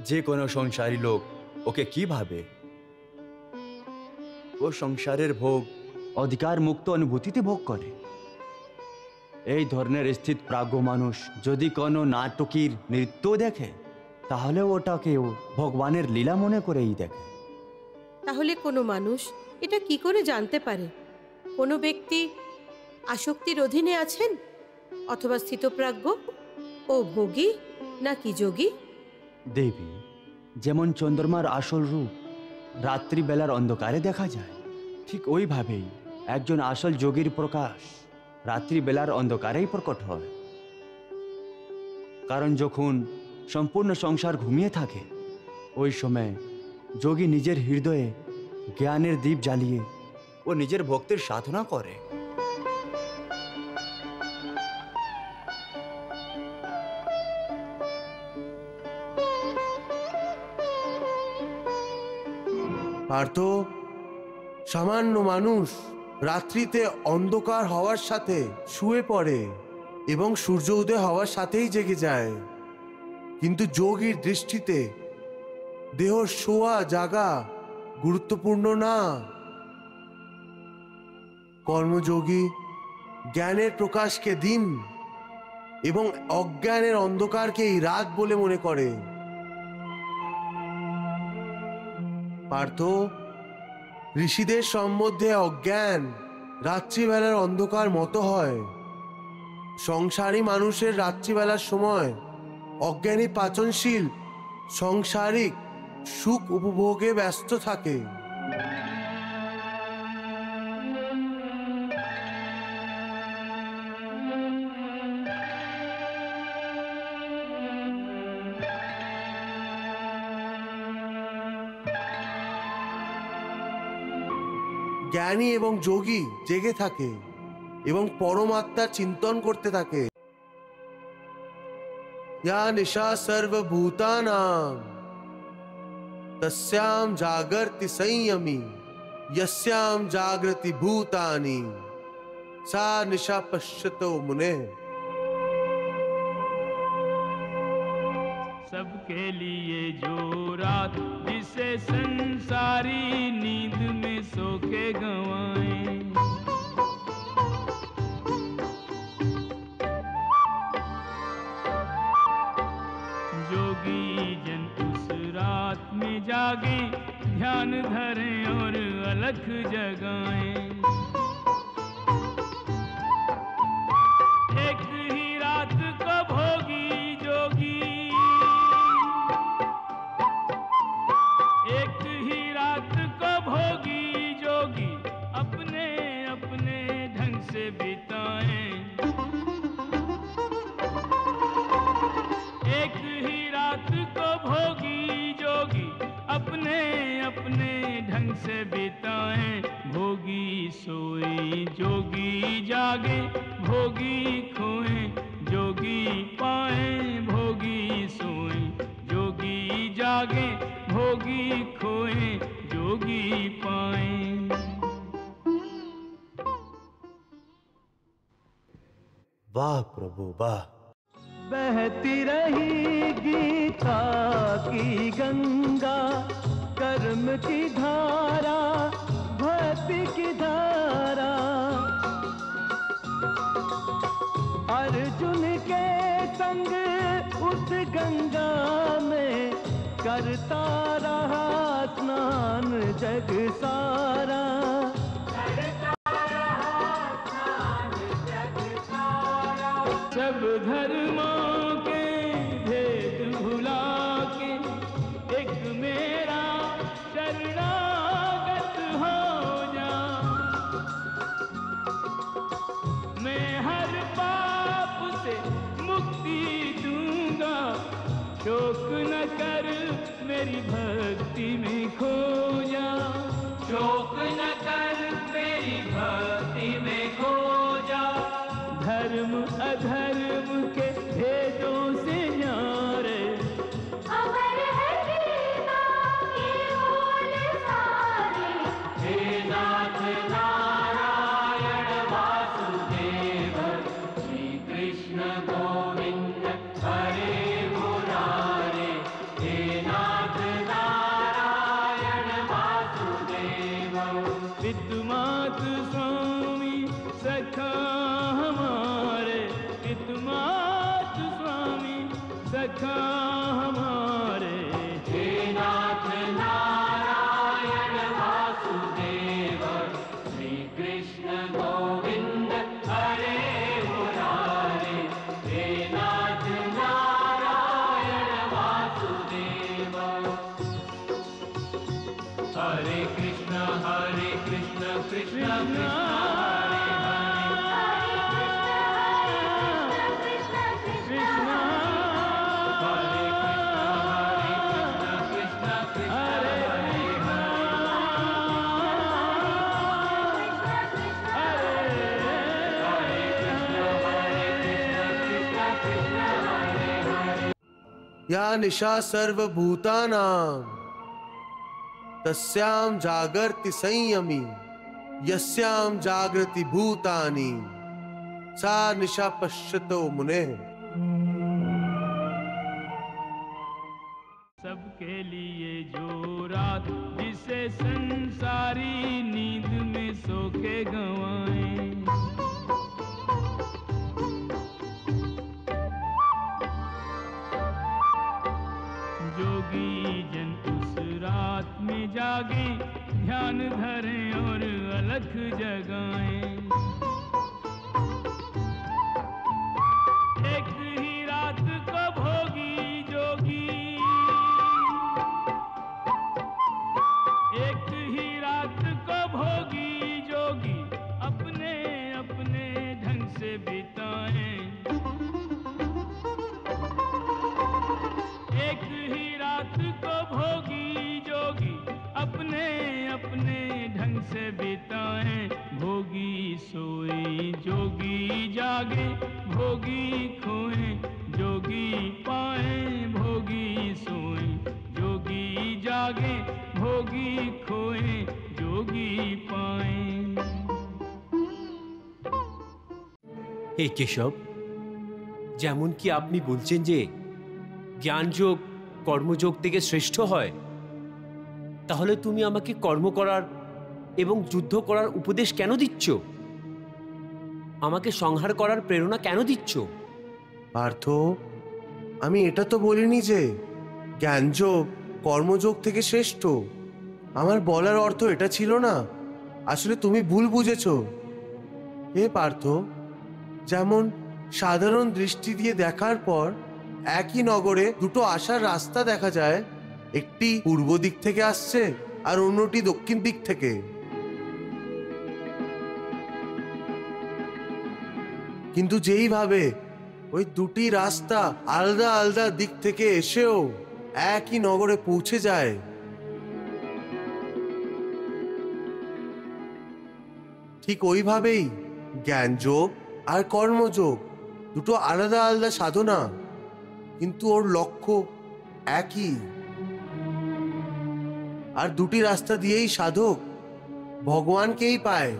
যে কোনো সংসারী লোক ওকে কি ভাবে? ও সংসারের ভোগ অধিকার মুক্ত অনুভূতিতে ভোগ করে। এই ধরনের স্থিত প্রাজ্ঞ মানুষ যদি কোনো নাটকীর নৃত্য দেখে, তাহলে ওটাকেও ভগবানের লীলা মনে করেই দেখে। তাহলে কোনো মানুষ এটা কি করে জানতে পারে কোনো ব্যক্তি আসক্তির অধীনে আছেন, অথবা স্থিতপ্রজ্ঞ ও ভোগী নাকি যোগী? দেবী, যেমন চন্দ্রমার আসল রূপ রাত্রিবেলার অন্ধকারে দেখা যায়, ঠিক ওইভাবেই একজন আসল যোগীর প্রকাশ রাত্রিবেলার অন্ধকারেই প্রকট হয়। কারণ যখন সম্পূর্ণ সংসার ঘুমিয়ে থাকে, ওই সময় যোগী নিজের হৃদয়ে জ্ঞানের দীপ জ্বালিয়ে ও নিজের ভক্তির সাধনা করে। পার্থ, সামান্য মানুষ রাত্রিতে অন্ধকার হওয়ার সাথে শুয়ে পড়ে এবং সূর্য উদয় হওয়ার সাথেই জেগে যায়। কিন্তু যোগীর দৃষ্টিতে দেহ শোয়া জাগা গুরুত্বপূর্ণ না। কর্মযোগী জ্ঞানের প্রকাশকে দিন এবং অজ্ঞানের অন্ধকারকেই রাত বলে মনে করে। পার্থ, ঋষিদের সম্বন্ধে অজ্ঞান রাত্রিবেলার অন্ধকার মতো হয়। সংসারী মানুষের রাত্রিবেলার সময় অজ্ঞানী পাচনশীল সংসারিক সুখ উপভোগে ব্যস্ত থাকে। জ্ঞানী এবং যোগী জেগে থাকে এবং পরমাত্মার চিন্তন করতে থাকে। या निशा सर्वभूतानां तस्यां जागर्ति संयमी यस्यां जागृति भूतानि सा निशा पश्यतो मुने। सबके लिए जो रात जिसे संसारी नींद में सो के गंवाए, जोगी जन उस रात में जागे, ध्यान धरें और अलख जगाएं। एक ही रात को भोगी जोगी, एक ही रात को भोगी जोगी अपने अपने ढंग से बिताएं। एक ही रात को भोगी जोगी अपने अपने ढंग से बिताएं। भोगी सोए जोगी जागे, भोगी खोए जोगी पाए। भोगी सोए जोगी जागे, भोगी खोए जोगी पाए। वाह प्रभु वाह। बहती रही गीता की गंगा, कर्म की धारा, भक्ति की धारा। अर्जुन के संग उस गंगा में करता रहा स्नान जग सारा। सब धर्मों के भेद भुला के एक मेरा शरणागत हो जा। मैं हर पाप से मुक्ति दूंगा, शोक न कर मेरी भक्ति में खो जा। शोक न कर मेरी भक्ति में खो जा। धर्म अधर्म के भेदों से न्यारे अमर है गीता की बोल सारे। हे नाथ नारायण वासुदेव, श्री कृष्ण गोविंद हरे मुरारे। हे नाथ नारायण वासुदेव, विद्युमात स्वामी सखा हमारे, विद्युमात स्वामी सखा हमारे। हे नाथ नारायण वासुदेव, श्री कृष्ण गोविंद हरे मुरारे। हे नाथ नारायण वासुदेव। हरे कृष्ण कृष्ण कृष्ण या निशा सर्वभूतानां तस्यां जागर्ति संयमी, यस्यां जागृति भूतानि सा निशा पश्यतो मुनेः। सबके लिए जो रात जिसे संसारी नींद में सो के गंवाए। जोगी जन उस रात में जागे, ध्यान धरें और अलख जगाएं। एक ही रात को भोगी जोगी, एक ही रात को भोगी जोगी अपने अपने ढंग से बिताएं। एक ही रात को भोगी जोगी अपने अपने ढंग से बिताएं। भोगी सोए जोगी जागे, भोगी खोए जोगी पाए। भोगी सोए जोगी जागे, भोगी खोए जोगी पाए। হে কেশব, যেমন কি আপনি বলছেন যে জ্ঞানযোগ কর্মযোগ থেকে শ্রেষ্ঠ হয়, তাহলে তুমি আমাকে কর্ম করার এবং যুদ্ধ করার উপদেশ কেন দিচ্ছ? আমাকে সংহার করার প্রেরণা কেন দিচ্ছ? পার্থ, আমি এটা তো বলিনি যে জ্ঞানযোগ কর্মযোগ থেকে শ্রেষ্ঠ। আমার বলার অর্থ এটা ছিল না। আসলে তুমি ভুল বুঝেছ। হে পার্থ, যেমন সাধারণ দৃষ্টি দিয়ে দেখার পর একই নগরে দুটো আসার রাস্তা দেখা যায়, একটি পূর্ব দিক থেকে আসছে আর অন্যটি দক্ষিণ দিক থেকে। কিন্তু যেইভাবে ওই দুটি রাস্তা আলাদা আলাদা দিক থেকে এসেও একই নগরে পৌঁছে যায়, ঠিক ওইভাবেই জ্ঞানযোগ আর কর্মযোগ দুটো আলাদা আলাদা সাধনা, কিন্তু ওর লক্ষ্য একই। আর দুটি রাস্তা দিয়েই সাধক ভগবানকেই পায়।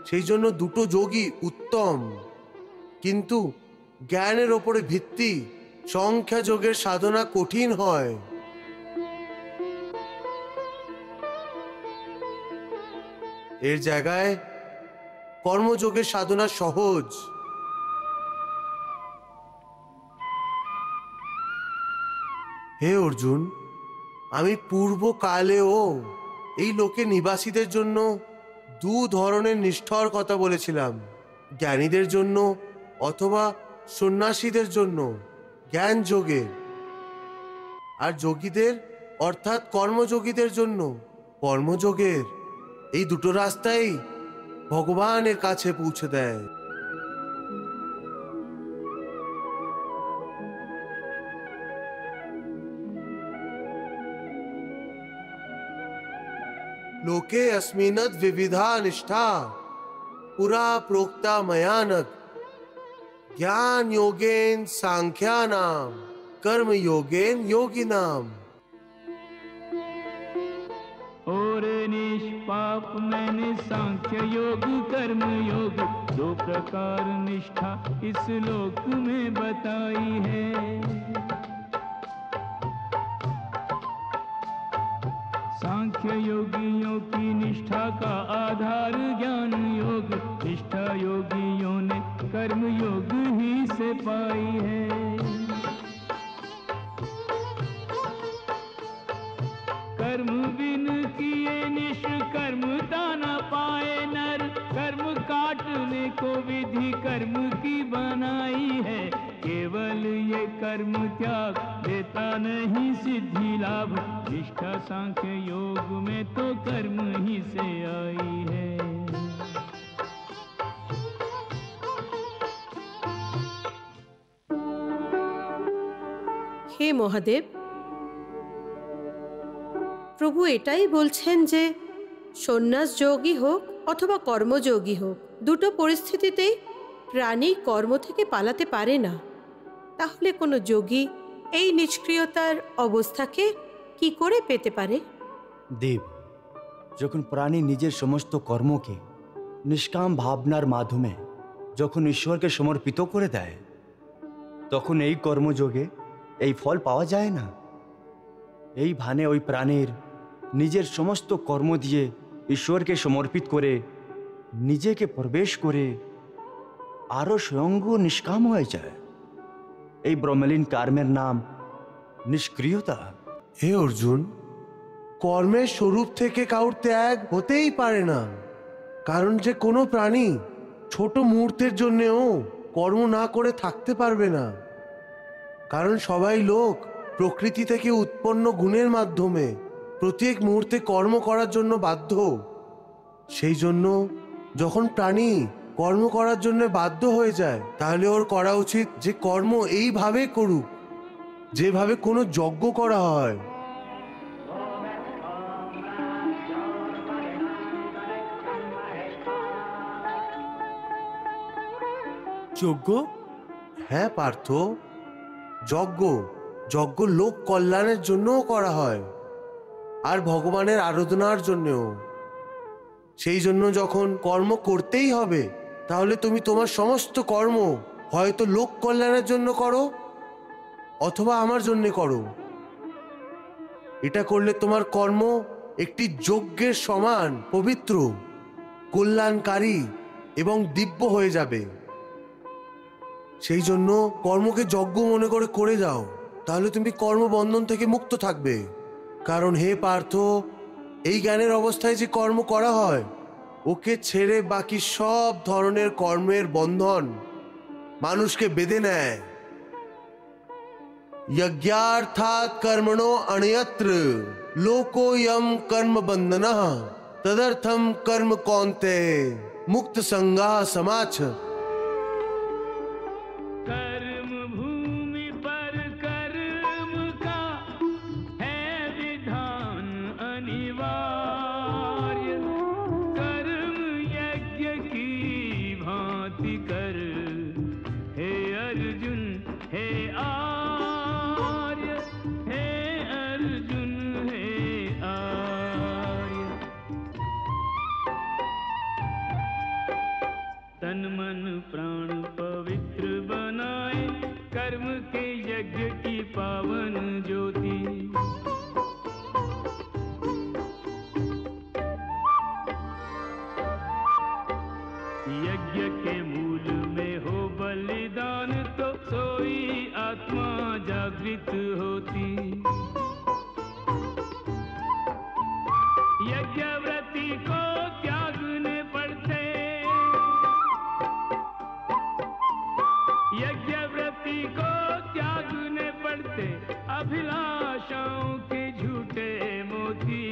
সেই জন্য দুটো যোগই উত্তম, কিন্তু জ্ঞানের ওপরে ভিত্তি সংখ্যা যোগের সাধনা কঠিন হয়। এর জায়গায় কর্মযোগের সাধনা সহজ। হে অর্জুন, আমি পূর্বকালেও এই লোকে নিবাসীদের জন্য দু ধরনের নিষ্ঠার কথা বলেছিলাম, জ্ঞানীদের জন্য অথবা সন্ন্যাসীদের জন্য জ্ঞান যোগের, আর যোগীদের অর্থাৎ কর্মযোগীদের জন্য কর্মযোগের। এই দুটো রাস্তাই ভগবানের কাছে পৌঁছে দেয়। लोके अस्मिन्नद् विविधा निष्ठा पुरा प्रोक्ता मयानक ज्ञान योगेन सांख्यानाम कर्म योगेन योगिनाम। और निष्पाप मैंने सांख्य योग कर्म योग दो प्रकार निष्ठा इस लोक में बताई है। सांख्य योगियों की निष्ठा का आधार ज्ञान योग, निष्ठा योगियों ने कर्म योग ही से पाई है। कर्म बिन किए निष्कर्म दाना पाए नर, कर्म काटने को विधि कर्म की बनाई है। केवल ये कर्म त्याग देता नहीं सिद्धि लाभ, निष्ठा सांख्य योग में तो कर्म ही से आई है। হে মহাদেব, প্রভু এটাই বলছেন যে সন্ন্যাস যোগী হোক অথবা কর্মযোগী হোক, দুটো পরিস্থিতিতেই প্রাণী কর্ম থেকে পালাতে পারে না। তাহলে কোনো যোগী এই নিষ্ক্রিয়তার অবস্থাকে কি করে পেতে পারে? দেব, যখন প্রাণী নিজের সমস্ত কর্মকে নিষ্কাম ভাবনার মাধ্যমে যখন ঈশ্বরকে সমর্পিত করে দেয়, তখন এই কর্মযোগে এই ফল পাওয়া যায় না। এই ভানে ওই প্রাণীর নিজের সমস্ত কর্ম দিয়ে ঈশ্বরকে সমর্পিত করে নিজেকে প্রবেশ করে আরও স্বয়ংগ নিষ্কাম হয়ে যায়। এই ব্রহ্মলীন কর্মের নাম নিষ্ক্রিয়তা। হে অর্জুন, কর্মের স্বরূপ থেকে কাউর ত্যাগ হতেই পারে না, কারণ যে কোনো প্রাণী ছোট মুহূর্তের জন্যেও কর্ম না করে থাকতে পারবে না। কারণ সবাই লোক প্রকৃতি থেকে উৎপন্ন গুণের মাধ্যমে প্রত্যেক মুহূর্তে কর্ম করার জন্য বাধ্য। সেই জন্য যখন প্রাণী কর্ম করার জন্য বাধ্য হয়ে যায়, তাহলে ওর করা উচিত যে কর্ম এইভাবে করুক যেভাবে কোনো যজ্ঞ করা হয়। যজ্ঞ? হ্যাঁ পার্থ, যজ্ঞ যজ্ঞ লোক কল্যাণের জন্যও করা হয়, আর ভগবানের আরাধনার জন্যও। সেই জন্য যখন কর্ম করতেই হবে, তাহলে তুমি তোমার সমস্ত কর্ম হয়তো লোক কল্যাণের জন্য করো অথবা আমার জন্য করো। এটা করলে তোমার কর্ম একটি যজ্ঞের সমান পবিত্র, কল্যাণকারী এবং দিব্য হয়ে যাবে। সেই জন্য কর্মকে যজ্ঞ মনে করে করে যাও, তাহলে তুমি কর্মবন্ধন থেকে মুক্ত থাকবে। কারণ হে পার্থ, এই জ্ঞানের অবস্থায় যে কর্ম করা হয়, ওকে ছেড়ে বাকি সব ধরনের কর্মের বন্ধন মানুষকে বেঁধে নেয়। यज्ञार्थात् कर्मणो अन्यत्र लोकोऽयं कर्म बन्धनः तदर्थं कर्म कौन्तेय मुक्त संगाः समाच। कर्म भूमि पर कर्म का है विधान अनिवार्य, कर्म यज्ञ की भांति कर हे अर्जुन हे आर्य, हे अर्जुन हे आर्य। फलित होती। यज्ञव्रती को त्यागने पड़ते, यज्ञव्रती को त्यागने पड़ते अभिलाषाओं के झूठे मोती।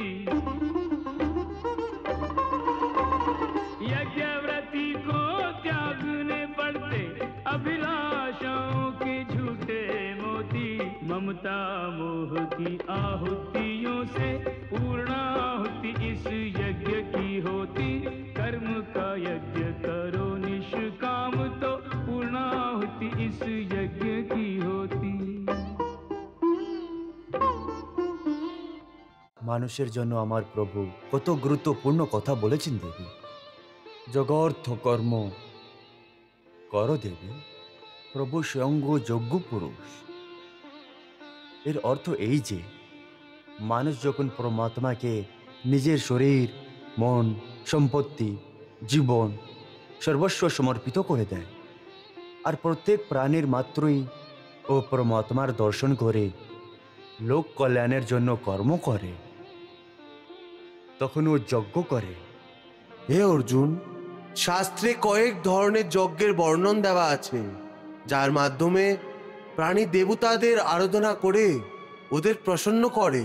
यज्ञव्रती को त्यागने पड़ते अभिलाषाओं के झूठे मोती। ममता मोह की आहुतियों से पूर्णाहुति इस यज्ञ की होती। कर्म का यज्ञ करो निष्काम तो पूर्णाहुति इस यज्ञ की होती। মানুষের জন্য আমার প্রভু কত গুরুত্বপূর্ণ কথা বলেছেন দেবী। জগর্থ কর্ম কর দেবী, প্রভু স্বয়ং যজ্ঞ পুরুষ। এর অর্থ এই যে মানুষ যখন পরমাত্মাকে নিজের শরীর, মন, সম্পত্তি, জীবন সর্বস্ব সমর্পিত করে দেয় আর প্রত্যেক প্রাণীর মাত্রই ও পরমাত্মার দর্শন করে লোক কল্যাণের জন্য কর্ম করে, তখন ও যজ্ঞ করে। হে অর্জুন, শাস্ত্রে কয়েক ধরনের যজ্ঞের বর্ণন দেওয়া আছে, যার মাধ্যমে প্রাণী দেবতাদের আরাধনা করে ওদের প্রসন্ন করে।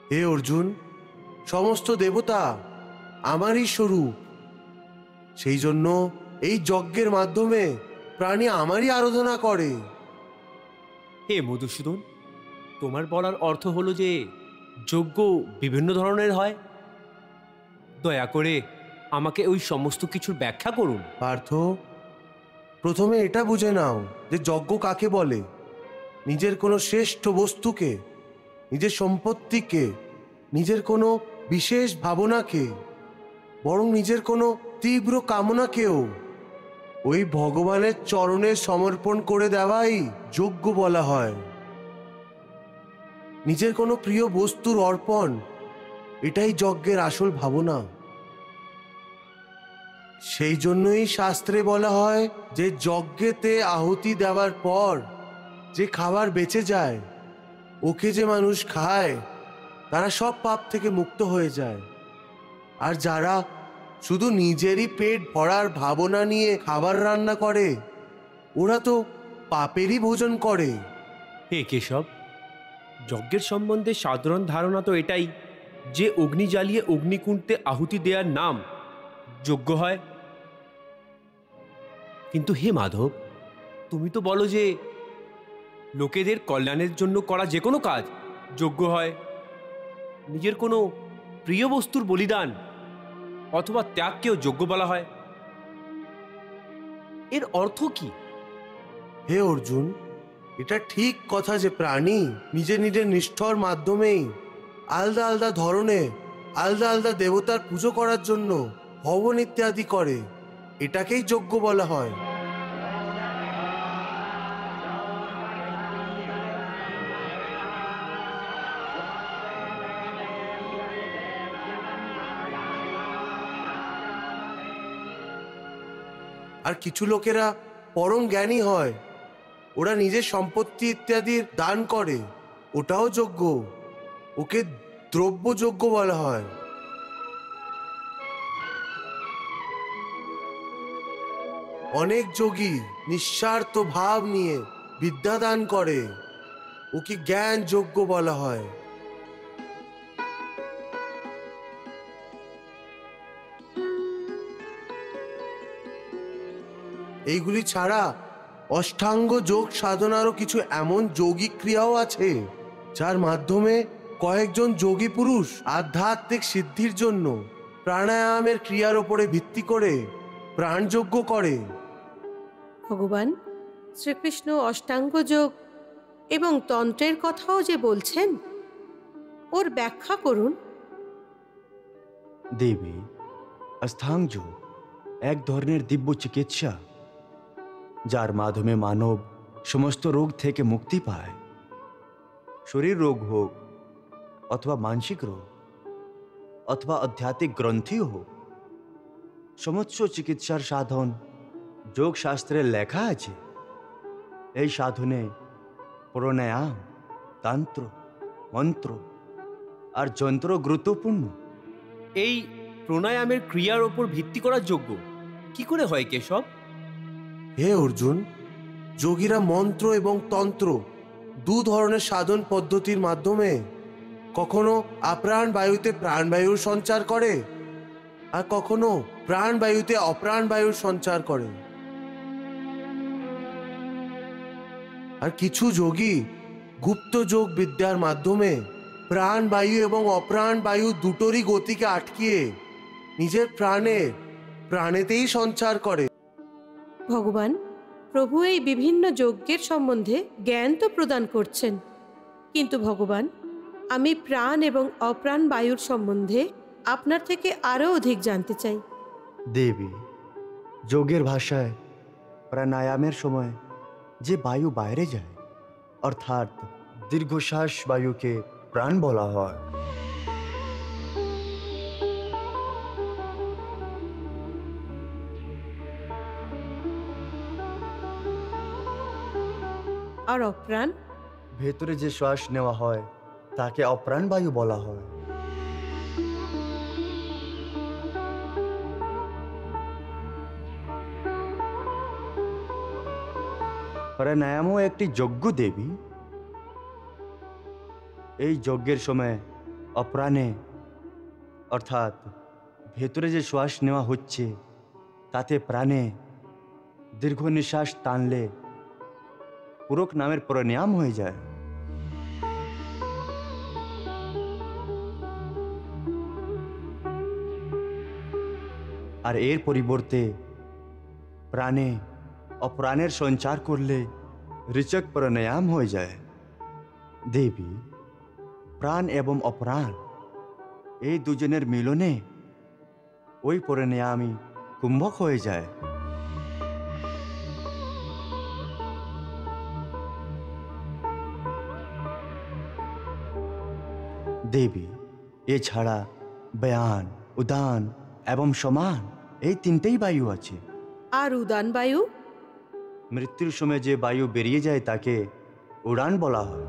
হে অর্জুন, সমস্ত দেবতা আমারই স্বরূপ, সেই জন্য এই যজ্ঞের মাধ্যমে প্রাণী আমারই আরাধনা করে। হে মধুসূদন, তোমার বলার অর্থ হলো যে যজ্ঞ বিভিন্ন ধরনের হয়। দয়া করে আমাকে ওই সমস্ত কিছুর ব্যাখ্যা করুন। পার্থ, প্রথমে এটা বুঝে নাও যে যজ্ঞ কাকে বলে। নিজের কোনো শ্রেষ্ঠ বস্তুকে, নিজের সম্পত্তিকে, নিজের কোনো বিশেষ ভাবনাকে, বরং নিজের কোনো তীব্র কামনাকেও ওই ভগবানের চরণে সমর্পণ করে দেওয়াই যজ্ঞ বলা হয়। নিজের কোনো প্রিয় বস্তুর অর্পণ, এটাই যজ্ঞের আসল ভাবনা। সেই জন্যই শাস্ত্রে বলা হয় যে যজ্ঞেতে আহুতি দেওয়ার পর যে খাবার বেঁচে যায়, ওকে যে মানুষ খায় তারা সব পাপ থেকে মুক্ত হয়ে যায়। আর যারা শুধু নিজেরই পেট ভরার ভাবনা নিয়ে খাবার রান্না করে, ওরা তো পাপেরই ভোজন করে। হে কেশব, যজ্ঞের সম্বন্ধে সাধারণ ধারণা তো এটাই যে অগ্নি জ্বালিয়ে অগ্নিকুণ্ডে আহুতি দেওয়ার নাম যজ্ঞ হয়। কিন্তু হে মাধব, তুমি তো বলো যে লোকেদের কল্যাণের জন্য করা যে কোনো কাজ যজ্ঞ হয়। নিজের কোনো প্রিয় বস্তুর বলিদান অথবা ত্যাগকেও যজ্ঞ বলা হয়। এর অর্থ কি? হে অর্জুন, এটা ঠিক কথা যে প্রাণী নিজের নিজের নিষ্ঠর মাধ্যমেই আলাদা আলাদা ধরনে আলাদা আলাদা দেবতার পুজো করার জন্য হবন ইত্যাদি করে। এটাকেই যজ্ঞ বলা হয়। আর কিছু লোকেরা পরম জ্ঞানী হয়, ওরা নিজের সম্পত্তি ইত্যাদির দান করে, ওটাও যজ্ঞ। ওকে দ্রব্যযজ্ঞ বলা হয়। অনেক যোগী নিঃস্বার্থ ভাব নিয়ে বিদ্যা দান করে, ওকে জ্ঞান যজ্ঞ বলা হয়। এইগুলি ছাড়া অষ্টাঙ্গ যোগ সাধনারও কিছু এমন যৌগিক ক্রিয়াও আছে, যার মাধ্যমে কয়েকজন যোগী পুরুষ আধ্যাত্মিক সিদ্ধির জন্য প্রাণায়ামের ক্রিয়ার ওপরে ভিত্তি করে প্রাণযজ্ঞ করে। ভগবান শ্রীকৃষ্ণ অষ্টাঙ্গ যোগ এবং তন্ত্রের কথাও যে বলছেন, ওর ব্যাখ্যা করুন। দেবী, অষ্টাঙ্গ যোগ এক ধরনের দিব্য চিকিৎসা, যার মাধ্যমে মানব সমস্ত রোগ থেকে মুক্তি পায়। শরীর রোগ হোক অথবা মানসিক রোগ অথবা আধ্যাত্মিক গ্রন্থি হোক, সমস্ত চিকিৎসার সাধন যোগ শাস্ত্রে লেখা আছে। এই সাধনে প্রাণায়াম, তন্ত্র, মন্ত্র আর যন্ত্র গুরুত্বপূর্ণ। এই প্রাণায়ামের ক্রিয়ার ওপর ভিত্তি করার যোগ্য কি করে হয় কেশব? হে অর্জুন, যোগীরা মন্ত্র এবং তন্ত্র দু ধরনের সাধন পদ্ধতির মাধ্যমে কখনো আপ্রাণ বায়ুতে প্রাণবায়ুর সঞ্চার করে আর কখনো প্রাণবায়ুতে অপ্রাণ বায়ুর সঞ্চার করে। আর কিছু যোগী গুপ্ত যোগ বিদ্যার মাধ্যমে প্রাণবায়ু এবং অপ্রাণ বায়ু দুটোরই গতিকে আটকিয়ে নিজের প্রাণেতেই সঞ্চার করে। ভগবান, প্রভু এই বিভিন্ন যজ্ঞের সম্বন্ধে জ্ঞান তো প্রদান করছেন, কিন্তু ভগবান, আমি প্রাণ এবং অপ্রাণ বায়ুর সম্বন্ধে আপনার থেকে আরও অধিক জানতে চাই। দেবী, যোগের ভাষায় প্রাণায়ামের সময় যে বায়ু বাইরে যায় অর্থাৎ দীর্ঘশ্বাস বায়ুকে প্রাণ বলা হয়। আর অপ্রাণ? ভেতরে যে শ্বাস নেওয়া হয় তাকে অপ্রাণ বায়ু বলা হয়। প্রাণায়ামও একটি যজ্ঞ দেবী। এই যজ্ঞের সময় অপ্রাণে অর্থাৎ ভেতরে যে শ্বাস নেওয়া হচ্ছে তাতে প্রাণে দীর্ঘ নিঃশ্বাস টানলে পুরক নামের প্রাণায়াম হয়ে যায়। আর এর পরিবর্তে প্রাণে অপ্রাণের সঞ্চার করলে ঋচক প্রাণায়াম হয়ে যায়। দেবী, প্রাণ এবং অপ্রাণ এই দুজনের মিলনে ওই প্রাণায়ামই কুম্ভক হয়ে যায়। দেবী, এছাড়া ব্যান, উদান এবং সমান এই তিনটেই বায়ু আছে। আর উদান বায়ু? মৃত্যুর সময় যে বায়ু বেরিয়ে যায় তাকে উড়ান বলা হয়।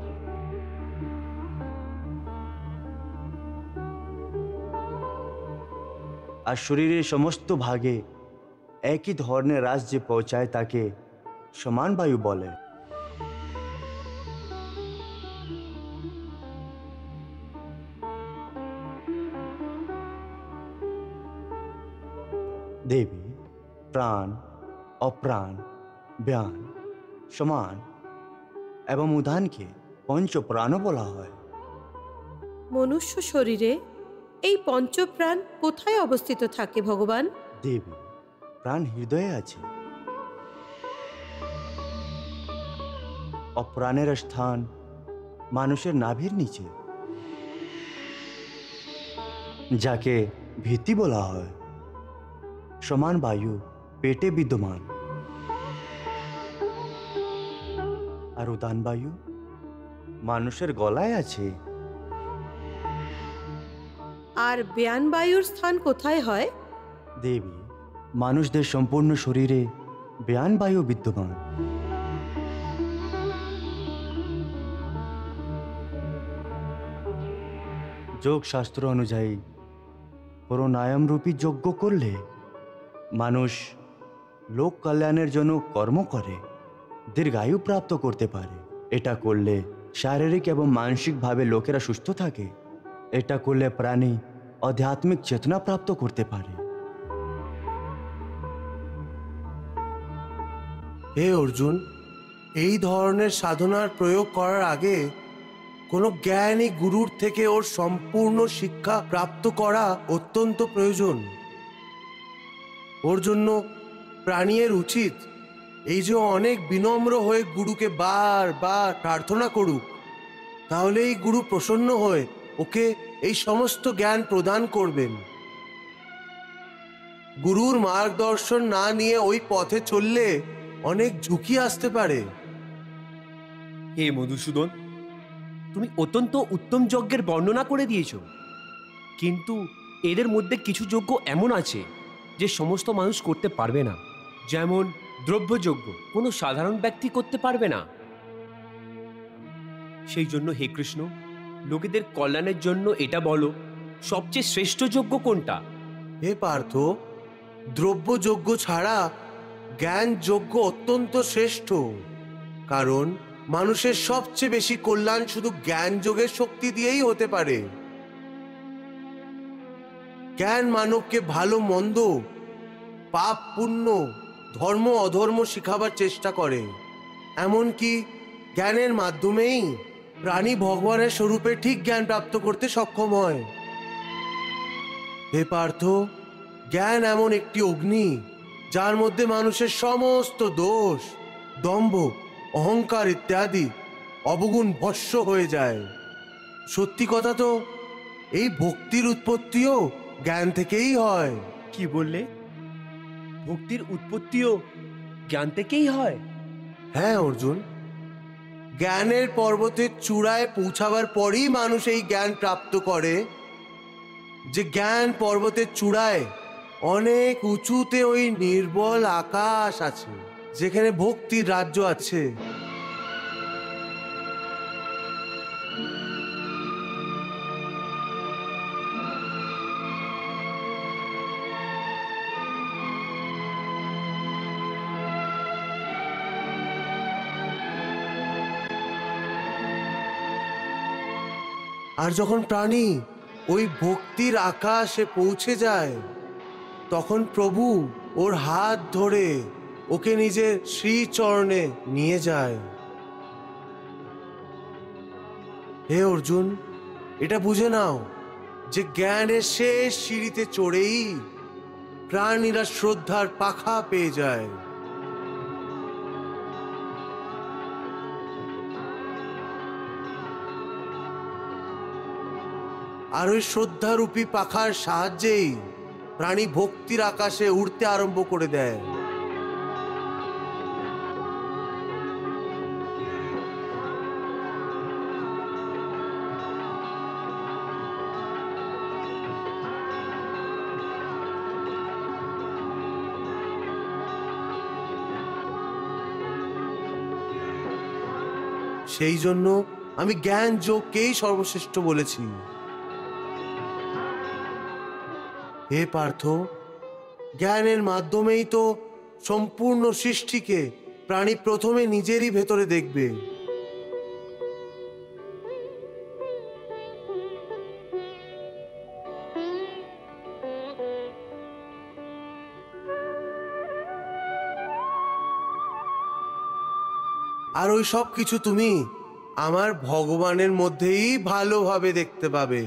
আর শরীরের সমস্ত ভাগে একই ধরনের রাস যে পৌঁছায় তাকে সমান বায়ু বলে। দেবী, প্রাণ, অপ্রাণ, ব্যান, সমান এবং উদানকে পঞ্চপ্রাণও বলা হয়। মনুষ্য শরীরে এই পঞ্চপ্রাণ কোথায় অবস্থিত থাকে ভগবান? দেবী, প্রাণ হৃদয়ে আছে। অপ্রাণের স্থান মানুষের নাভির নিচে, যাকে ভিত্তি বলা হয়। সমান বায়ু পেটে বিদ্যমান আর উদান বায়ু মানুষের গলায় আছে। আর ব্যান বায়ুর স্থান কোথায় হয়? দেবী, মানুষদের সম্পূর্ণ শরীরে ব্যান বায়ু বিদ্যমান। যোগ শাস্ত্র অনুযায়ী প্রাণায়াম রূপী যজ্ঞ করলে মানুষ লোক কল্যাণের জন্য কর্ম করে দীর্ঘায়ু প্রাপ্ত করতে পারে। এটা করলে শারীরিক এবং মানসিকভাবে লোকেরা সুস্থ থাকে। এটা করলে প্রাণী আধ্যাত্মিক চেতনা প্রাপ্ত করতে পারে। হে অর্জুন, এই ধরনের সাধনার প্রয়োগ করার আগে কোনো জ্ঞানী গুরুর থেকে ওর সম্পূর্ণ শিক্ষা প্রাপ্ত করা অত্যন্ত প্রয়োজন। ওর জন্য প্রাণীর উচিত এই যে অনেক বিনম্র হয়ে গুরুকে বারবার প্রার্থনা করুক, তাহলে এই গুরু প্রসন্ন হয়ে ওকে এই সমস্ত জ্ঞান প্রদান করবেন। গুরুর মার্গদর্শন না নিয়ে ওই পথে চললে অনেক ঝুঁকি আসতে পারে। হে মধুসূদন, তুমি অত্যন্ত উত্তম যজ্ঞের বর্ণনা করে দিয়েছ, কিন্তু এদের মধ্যে কিছু যজ্ঞ এমন আছে যে সমস্ত মানুষ করতে পারবে না। যেমন দ্রব্যযজ্ঞ কোনো সাধারণ ব্যক্তি করতে পারবে না। সেই জন্য হে কৃষ্ণ, লোকেদের কল্যাণের জন্য এটা বলো, সবচেয়ে শ্রেষ্ঠ যজ্ঞ কোনটা? হে পার্থ, দ্রব্যযজ্ঞ ছাড়া জ্ঞান যজ্ঞ অত্যন্ত শ্রেষ্ঠ। কারণ মানুষের সবচেয়ে বেশি কল্যাণ শুধু জ্ঞান যোগের শক্তি দিয়েই হতে পারে। জ্ঞান মানবকে ভালো মন্দ, পাপ পুণ্য, ধর্ম অধর্ম শিখাবার চেষ্টা করে। এমনকি জ্ঞানের মাধ্যমেই প্রাণী ভগবানের স্বরূপে ঠিক জ্ঞান প্রাপ্ত করতে সক্ষম হয়। হে পার্থ, জ্ঞান এমন একটি অগ্নি যার মধ্যে মানুষের সমস্ত দোষ, দম্ভ, অহংকার ইত্যাদি অবগুণ ভস্ম হয়ে যায়। সত্যি কথা তো এই ভক্তির উৎপত্তিও জ্ঞান থেকেই হয়। কি বললে? ভক্তির উৎপত্তিও জ্ঞান থেকেই হয়? হ্যাঁ অর্জুন, জ্ঞানের পর্বতের চূড়ায় পৌঁছাবার পরই মানুষ এই জ্ঞান প্রাপ্ত করে যে জ্ঞান পর্বতের চূড়ায় অনেক উঁচুতে ওই নির্বল আকাশ আছে, যেখানে ভক্তির রাজ্য আছে। আর যখন প্রাণী ওই ভক্তির আকাশে পৌঁছে যায়, তখন প্রভু ওর হাত ধরে ওকে নিজের শ্রীচরণে নিয়ে যায়। হে অর্জুন, এটা বুঝে নাও যে জ্ঞানের শেষ সিঁড়িতে চড়েই প্রাণীরা শ্রদ্ধার পাখা পেয়ে যায়। আর ওই শ্রদ্ধারূপী পাখার সাহায্যেই প্রাণী ভক্তির আকাশে উড়তে আরম্ভ করে দেয়। সেই জন্য আমি জ্ঞান যোগকেই সর্বশ্রেষ্ঠ বলেছি। হে পার্থ, জ্ঞানের মাধ্যমেই তো সম্পূর্ণ সৃষ্টিকে প্রাণী প্রথমে নিজেরই ভেতরে দেখবে। আর ওই সব কিছু তুমি আমার ভগবানের মধ্যেই ভালোভাবে দেখতে পাবে।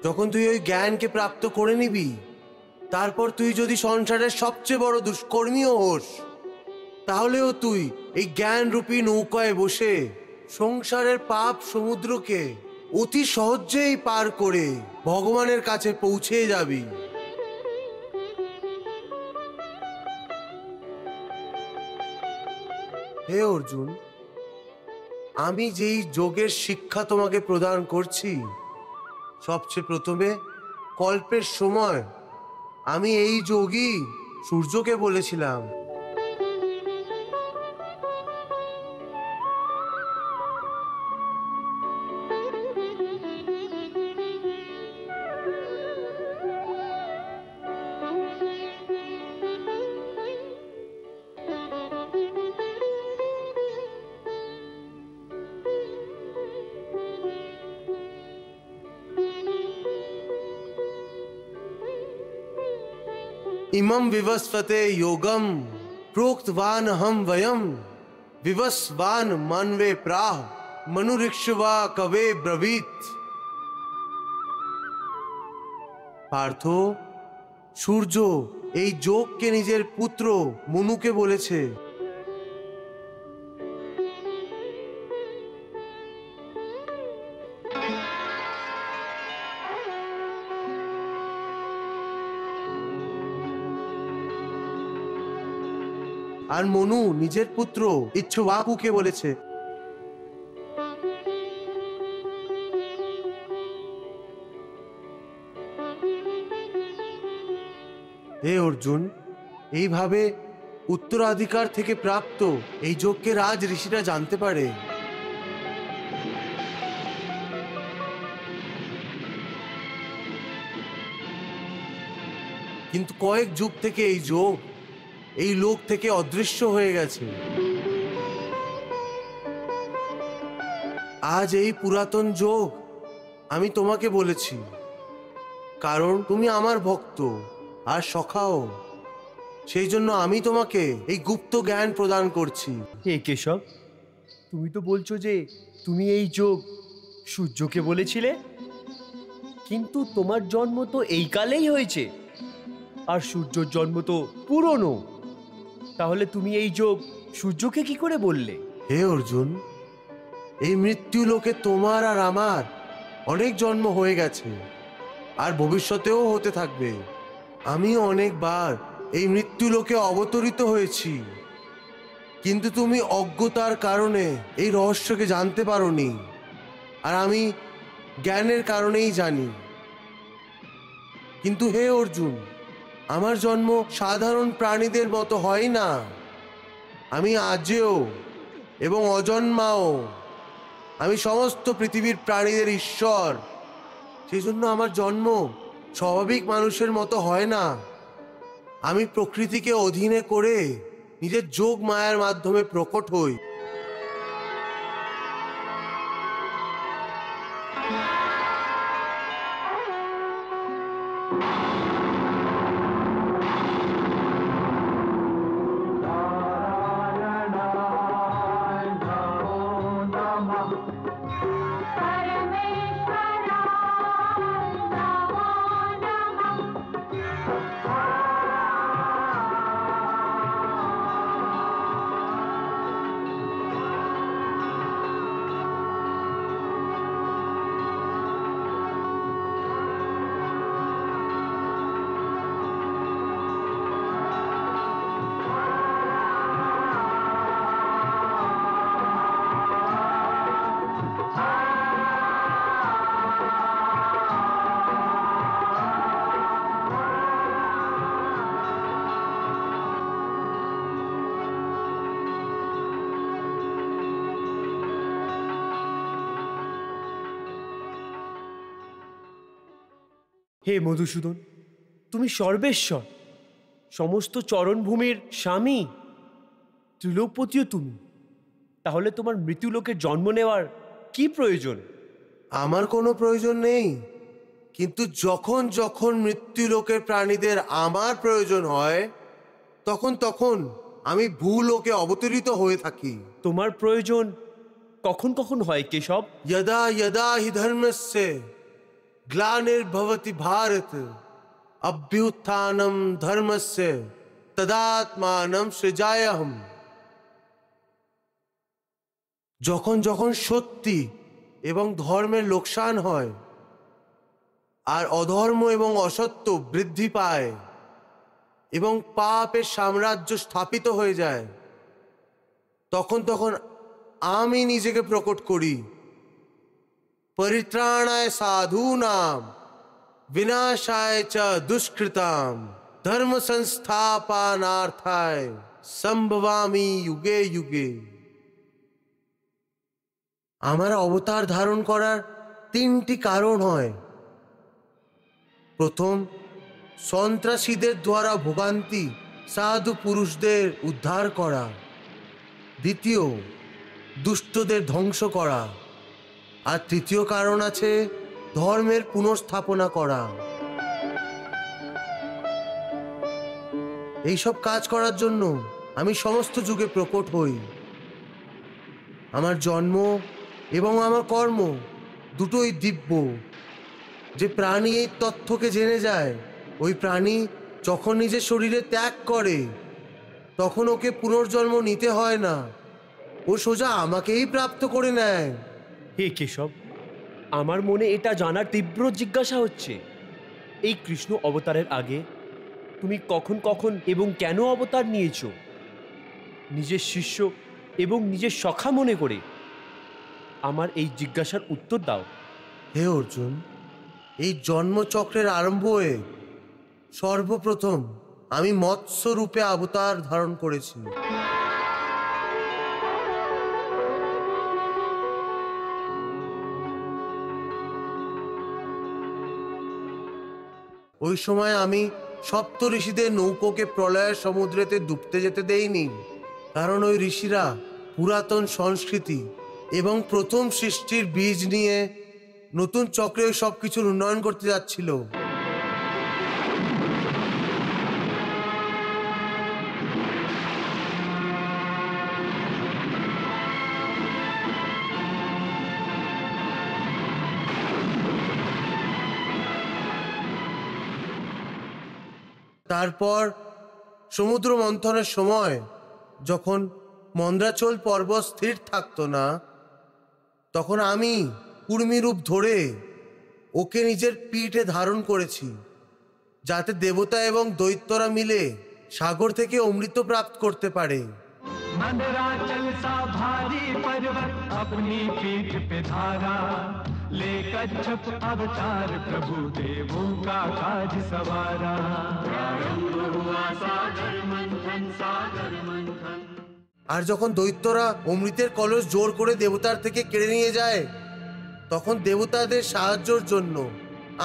যখন তুই ওই জ্ঞানকে প্রাপ্ত করে নিবি, তারপর তুই যদি সংসারের সবচেয়ে বড় দুষ্কর্মীও হোস, তাহলেও তুই এই জ্ঞানরূপী নৌকায় বসে সংসারের পাপ সমুদ্রকে অতি সহজেই পার করে ভগবানের কাছে পৌঁছে যাবি। হে অর্জুন, আমি যেই যোগের শিক্ষা তোমাকে প্রদান করছি, সবচেয়ে প্রথমে কল্পের সময় আমি এই যোগই সূর্যকে বলেছিলাম। इमं विवस्वते योगम प्रोक्तवान हम वयम विवस्वान मनवे प्राह मनुरिक्षवा कवे ब्रवीत। পার্থ, সূর্য এই যোগকে নিজের পুত্র মনুকে বলেছে। আর মনু নিজের পুত্র ইচ্ছবাকুকে বলেছে, হে অর্জুন, এইভাবে উত্তরাধিকার থেকে প্রাপ্ত এই যোগকে রাজ ঋষিরা জানতে পারে। কিন্তু কয়েক যুগ থেকে এই যোগ এই লোক থেকে অদৃশ্য হয়ে গেছে। আজ এই পুরাতন যোগ আমি তোমাকে বলেছি, কারণ তুমি আমার ভক্ত আর সখাও। সেই জন্য আমি তোমাকে এই গুপ্ত জ্ঞান প্রদান করছি। হে কেশব, তুমি তো বলছো যে তুমি এই যোগ সূর্যকে বলেছিলে, কিন্তু তোমার জন্ম তো এই কালেই হয়েছে, আর সূর্যর জন্ম তো পুরনো। তাহলে তুমি এই যোগ সূর্যকে কি করে বললে? হে অর্জুন, এই মৃত্যু লোকে তোমার আর আমার অনেক জন্ম হয়ে গেছে, আর ভবিষ্যতেও হতে থাকবে। আমি অনেকবার এই মৃত্যু লোকে অবতরিত হয়েছি, কিন্তু তুমি অজ্ঞতার কারণে এই রহস্যকে জানতে পারোনি, আর আমি জ্ঞানের কারণেই জানি। কিন্তু হে অর্জুন, আমার জন্ম সাধারণ প্রাণীদের মতো হয় না। আমি আজেয় এবং অজন্মাও। আমি সমস্ত পৃথিবীর প্রাণীদের ঈশ্বর। সেই জন্য আমার জন্ম স্বাভাবিক মানুষের মতো হয় না। আমি প্রকৃতিকে অধীনে করে নিজের যোগ মায়ার মাধ্যমে প্রকট হই। হে মধুসূদন, তুমি সর্বেশ্বর, সমস্ত চরণভূমির স্বামী, ত্রিলোকপতিও তুমি। তাহলে তোমার মৃত্যুলোকের জন্ম নেওয়ার কি প্রয়োজন? আমার কোনো প্রয়োজন নেই, কিন্তু যখন যখন মৃত্যুলোকের প্রাণীদের আমার প্রয়োজন হয়, তখন তখন আমি ভূলোকে অবতরিত হয়ে থাকি। তোমার প্রয়োজন কখন কখন হয় কেশব? यदा यदा हि धर्मस्य ग्लानिर्भवति भारत अभ्युत्थानं धर्मस्य तदात्मानं सृजाम्यहम्। যখন যখন সত্যি এবং ধর্মের লোকসান হয়, আর অধর্ম এবং অসত্য বৃদ্ধি পায়, এবং পাপের সাম্রাজ্য স্থাপিত হয়ে যায়, তখন তখন আমি নিজেকে প্রকট করি। পরিত্রাণায় সাধূনাম বিনাশায় চ দুষ্কৃতাম ধর্ম সংস্থাপনার্থায় সম্ভবামি যুগে যুগে। আমার অবতার ধারণ করার তিনটি কারণ হয়। প্রথম, সন্ত্রাসীদের দ্বারা ভোগান্তি সাধু পুরুষদের উদ্ধার করা। দ্বিতীয়, দুষ্টদের ধ্বংস করা। আর তৃতীয় কারণ আছে ধর্মের পুনঃস্থাপনা করা। এইসব কাজ করার জন্য আমি সমস্ত যুগে প্রকট হই। আমার জন্ম এবং আমার কর্ম দুটোই দিব্য। যে প্রাণী এই তথ্যকে জেনে যায়, ওই প্রাণী যখন নিজের শরীরে ত্যাগ করে, তখন ওকে পুনর্জন্ম নিতে হয় না, ও সোজা আমাকেই প্রাপ্ত করে নেয়। হে কেশব, আমার মনে এটা জানার তীব্র জিজ্ঞাসা হচ্ছে, এই কৃষ্ণ অবতারের আগে তুমি কখন কখন এবং কেন অবতার নিয়েছ? নিজের শিষ্য এবং নিজের সখা মনে করে আমার এই জিজ্ঞাসার উত্তর দাও। হে অর্জুন, এই জন্মচক্রের আরম্ভে সর্বপ্রথম আমি মৎস্য রূপে অবতার ধারণ করেছি। ওই সময় আমি সপ্ত ঋষিদের নৌকোকে প্রলয়ের সমুদ্রেতে ডুবতে যেতে দেইনি, কারণ ওই ঋষিরা পুরাতন সংস্কৃতি এবং প্রথম সৃষ্টির বীজ নিয়ে নতুন চক্রে সবকিছুর উন্নয়ন করতে যাচ্ছিল। তারপর সমুদ্র মন্থনের সময় যখন মন্দ্রাচল পর্বত স্থির থাকতো না, তখন আমি কুর্মী রূপ ধরে ওকে নিজের পিঠে ধারণ করেছি, যাতে দেবতা এবং দৈত্যরা মিলে সাগর থেকে অমৃত প্রাপ্ত করতে পারে। मंदराचल सा भारी पर्वत अपनी पीठ पे धारा, ले कच्छप अवतार प्रभु देवों का काज सवारा। प्रारंभ हुआ सागर मंथन, सागर मंथन। আর যখন দৈত্যরা অমৃতের কলস জোর করে দেবতার থেকে কেড়ে নিয়ে যায়, তখন দেবতাদের সাহায্যের জন্য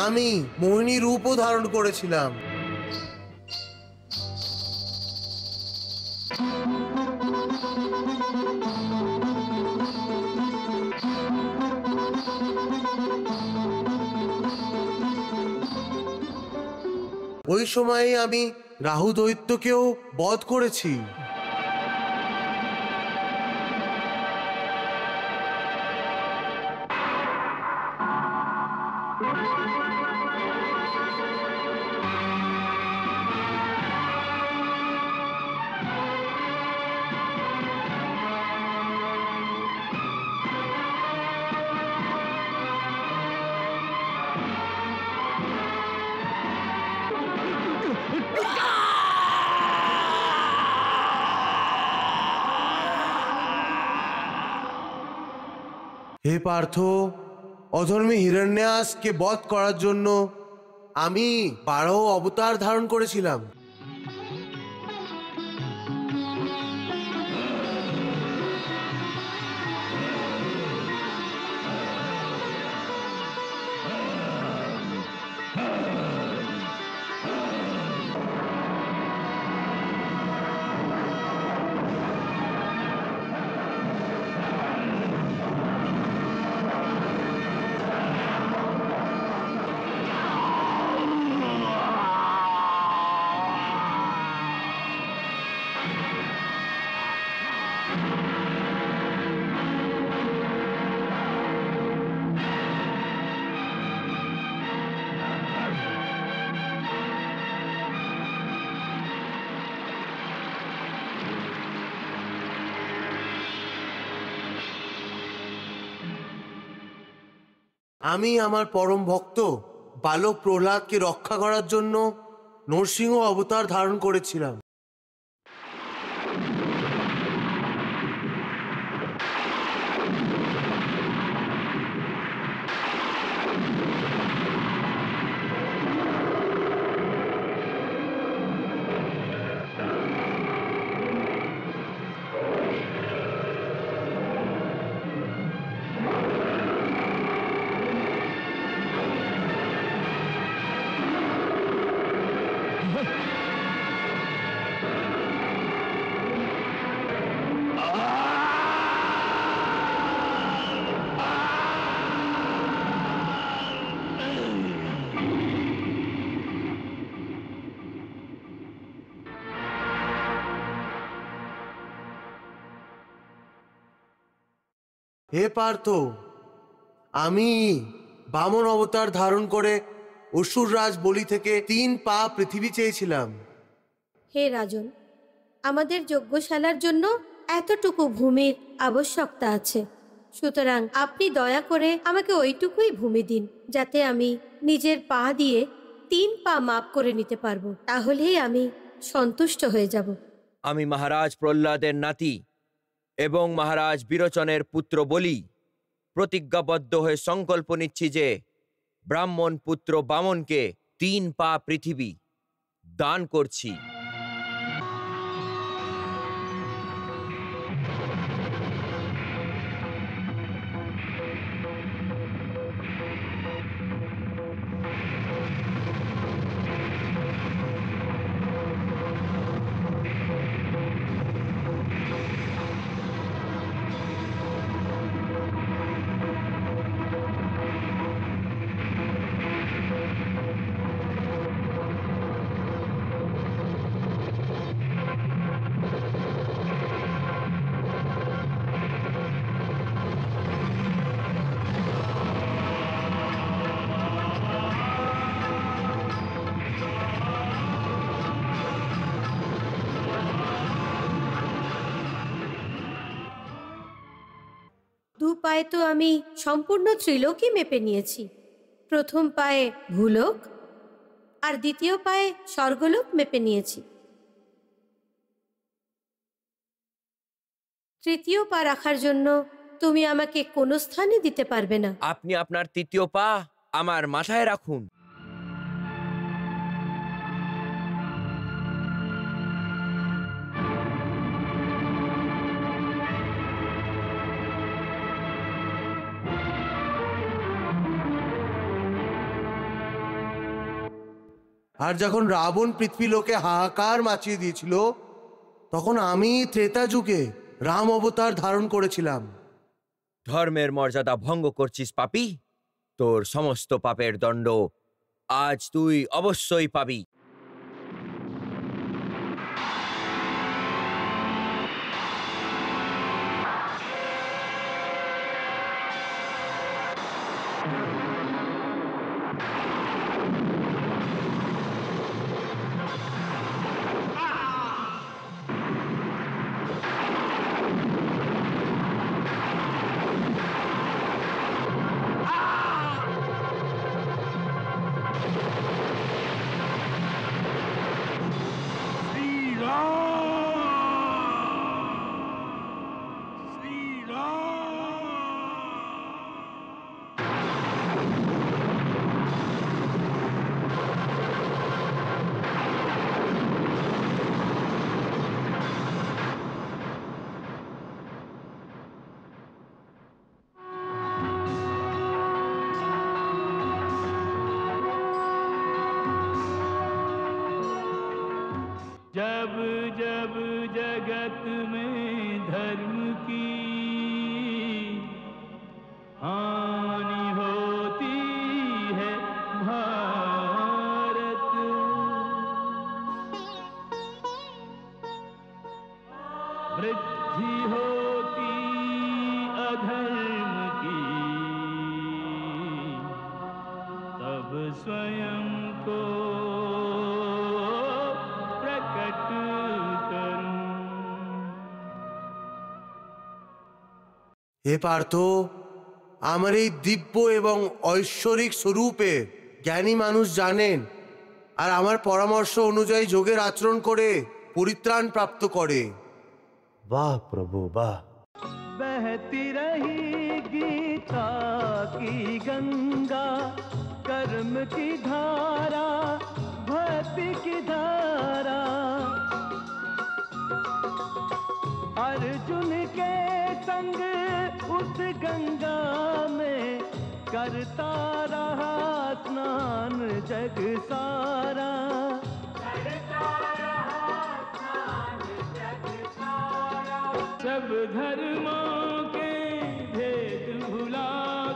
আমি মোহিনী রূপও ধারণ করেছিলাম। ওই সময়ে আমি রাহু দৈত্যকেও বধ করেছি। হে পার্থ, অধর্মী হিরণ্যাসকে বধ করার জন্য আমি 12 অবতার ধারণ করেছিলাম। আমি আমার পরম ভক্ত বালক প্রহ্লাদকে রক্ষা করার জন্য নরসিংহ অবতার ধারণ করেছিলাম। হে পার্থ, আমি বামন অবতার ধারণ করে অসুররাজ বলি থেকে 3 পা পৃথিবী চেয়েছিলাম। হে রাজন, আমাদের যজ্ঞশালার জন্য এতটুকু ভূমির আবশ্যকতা আছে, সুতরাং আপনি দয়া করে আমাকে ওইটুকুই ভূমি দিন, যাতে আমি নিজের পা দিয়ে 3 পা মাপ করে নিতে পারবো। তাহলেই আমি সন্তুষ্ট হয়ে যাব। আমি মহারাজ প্রহ্লাদের নাতি এবং মহারাজ বিরোচনের পুত্র বলি প্রতিজ্ঞাবদ্ধ হয়ে সংকল্প নিচ্ছি যে ব্রাহ্মণ পুত্র বামনকে 3 পা পৃথিবী দান করছি। পায়ে তো আমি সম্পূর্ণ ত্রিলোকই মেপে নিয়েছি। প্রথম পায়ে ভূলোক আর দ্বিতীয় পায়ে স্বর্গলোক মেপে নিয়েছি। তৃতীয় পা রাখার জন্য তুমি আমাকে কোনো স্থানে দিতে পারবে না। আপনি আপনার তৃতীয় পা আমার মাথায় রাখুন। আর যখন রাবণ পৃথ্বীলোকে হাহাকার মাচিয়ে দিয়েছিল তখন আমি ত্রেতা যুগে রাম অবতার ধারণ করেছিলাম। ধর্মের মর্যাদা ভঙ্গ করছিস পাপী, তোর সমস্ত পাপের দণ্ড আজ তুই অবশ্যই পাবি। जब जब जगत में धर्म की हानि होती है भारत, वृद्धि होती अधर्म की, तब स्वयं को হে পার্থ, আমার এই দিব্য এবং ঐশ্বরিক স্বরূপে জ্ঞানী মানুষ জানেন আর আমার পরামর্শ অনুযায়ী যোগের আচরণ করে পরিত্রাণ প্রাপ্ত করে। বাহ প্রভু বাহ। बहती रही गीता की गंगा, कर्म की धारा भक्ति की धारा, अर्जुन के संग उस गंगा में करता रहा स्नान जग सारा, सब धर्मों के भेद भुला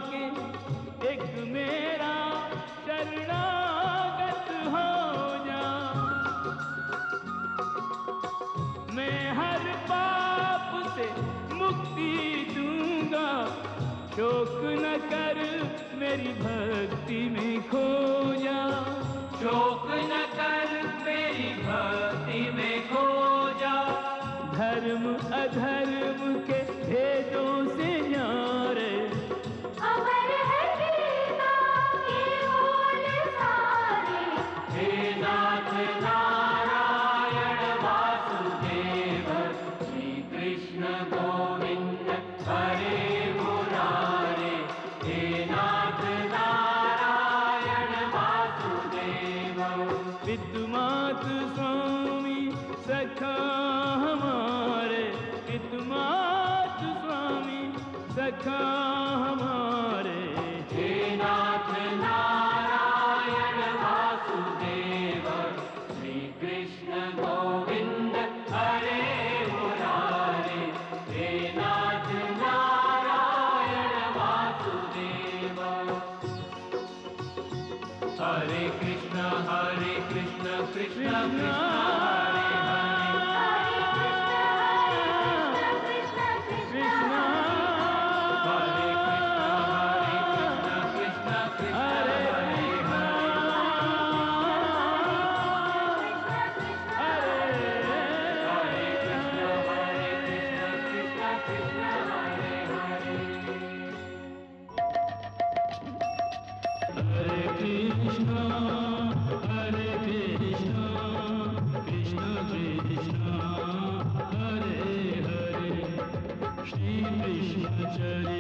के एक मेरा शरणागत हो जा, मैं हर पाप से मुक्ति दूंगा, शोक न कर मेरी भक्ति में खो जा, शोक न कर मेरी भक्ति में खो जा, धर्म अधर्म के भेदों से न्यारे अमर है गीता की बोल सारी, हे नाथ नारायण वासुदेव। मात स्वामी सखा हमारे, पितमात स्वामी सखा हमारे। हे नाथ नारायण वासुदेव, श्री कृष्ण गोविंद हरे मुरारे। हे नाथ नारायण वासुदेव। हरे कृष्ण कृष्ण कृष्ण हरे Krishna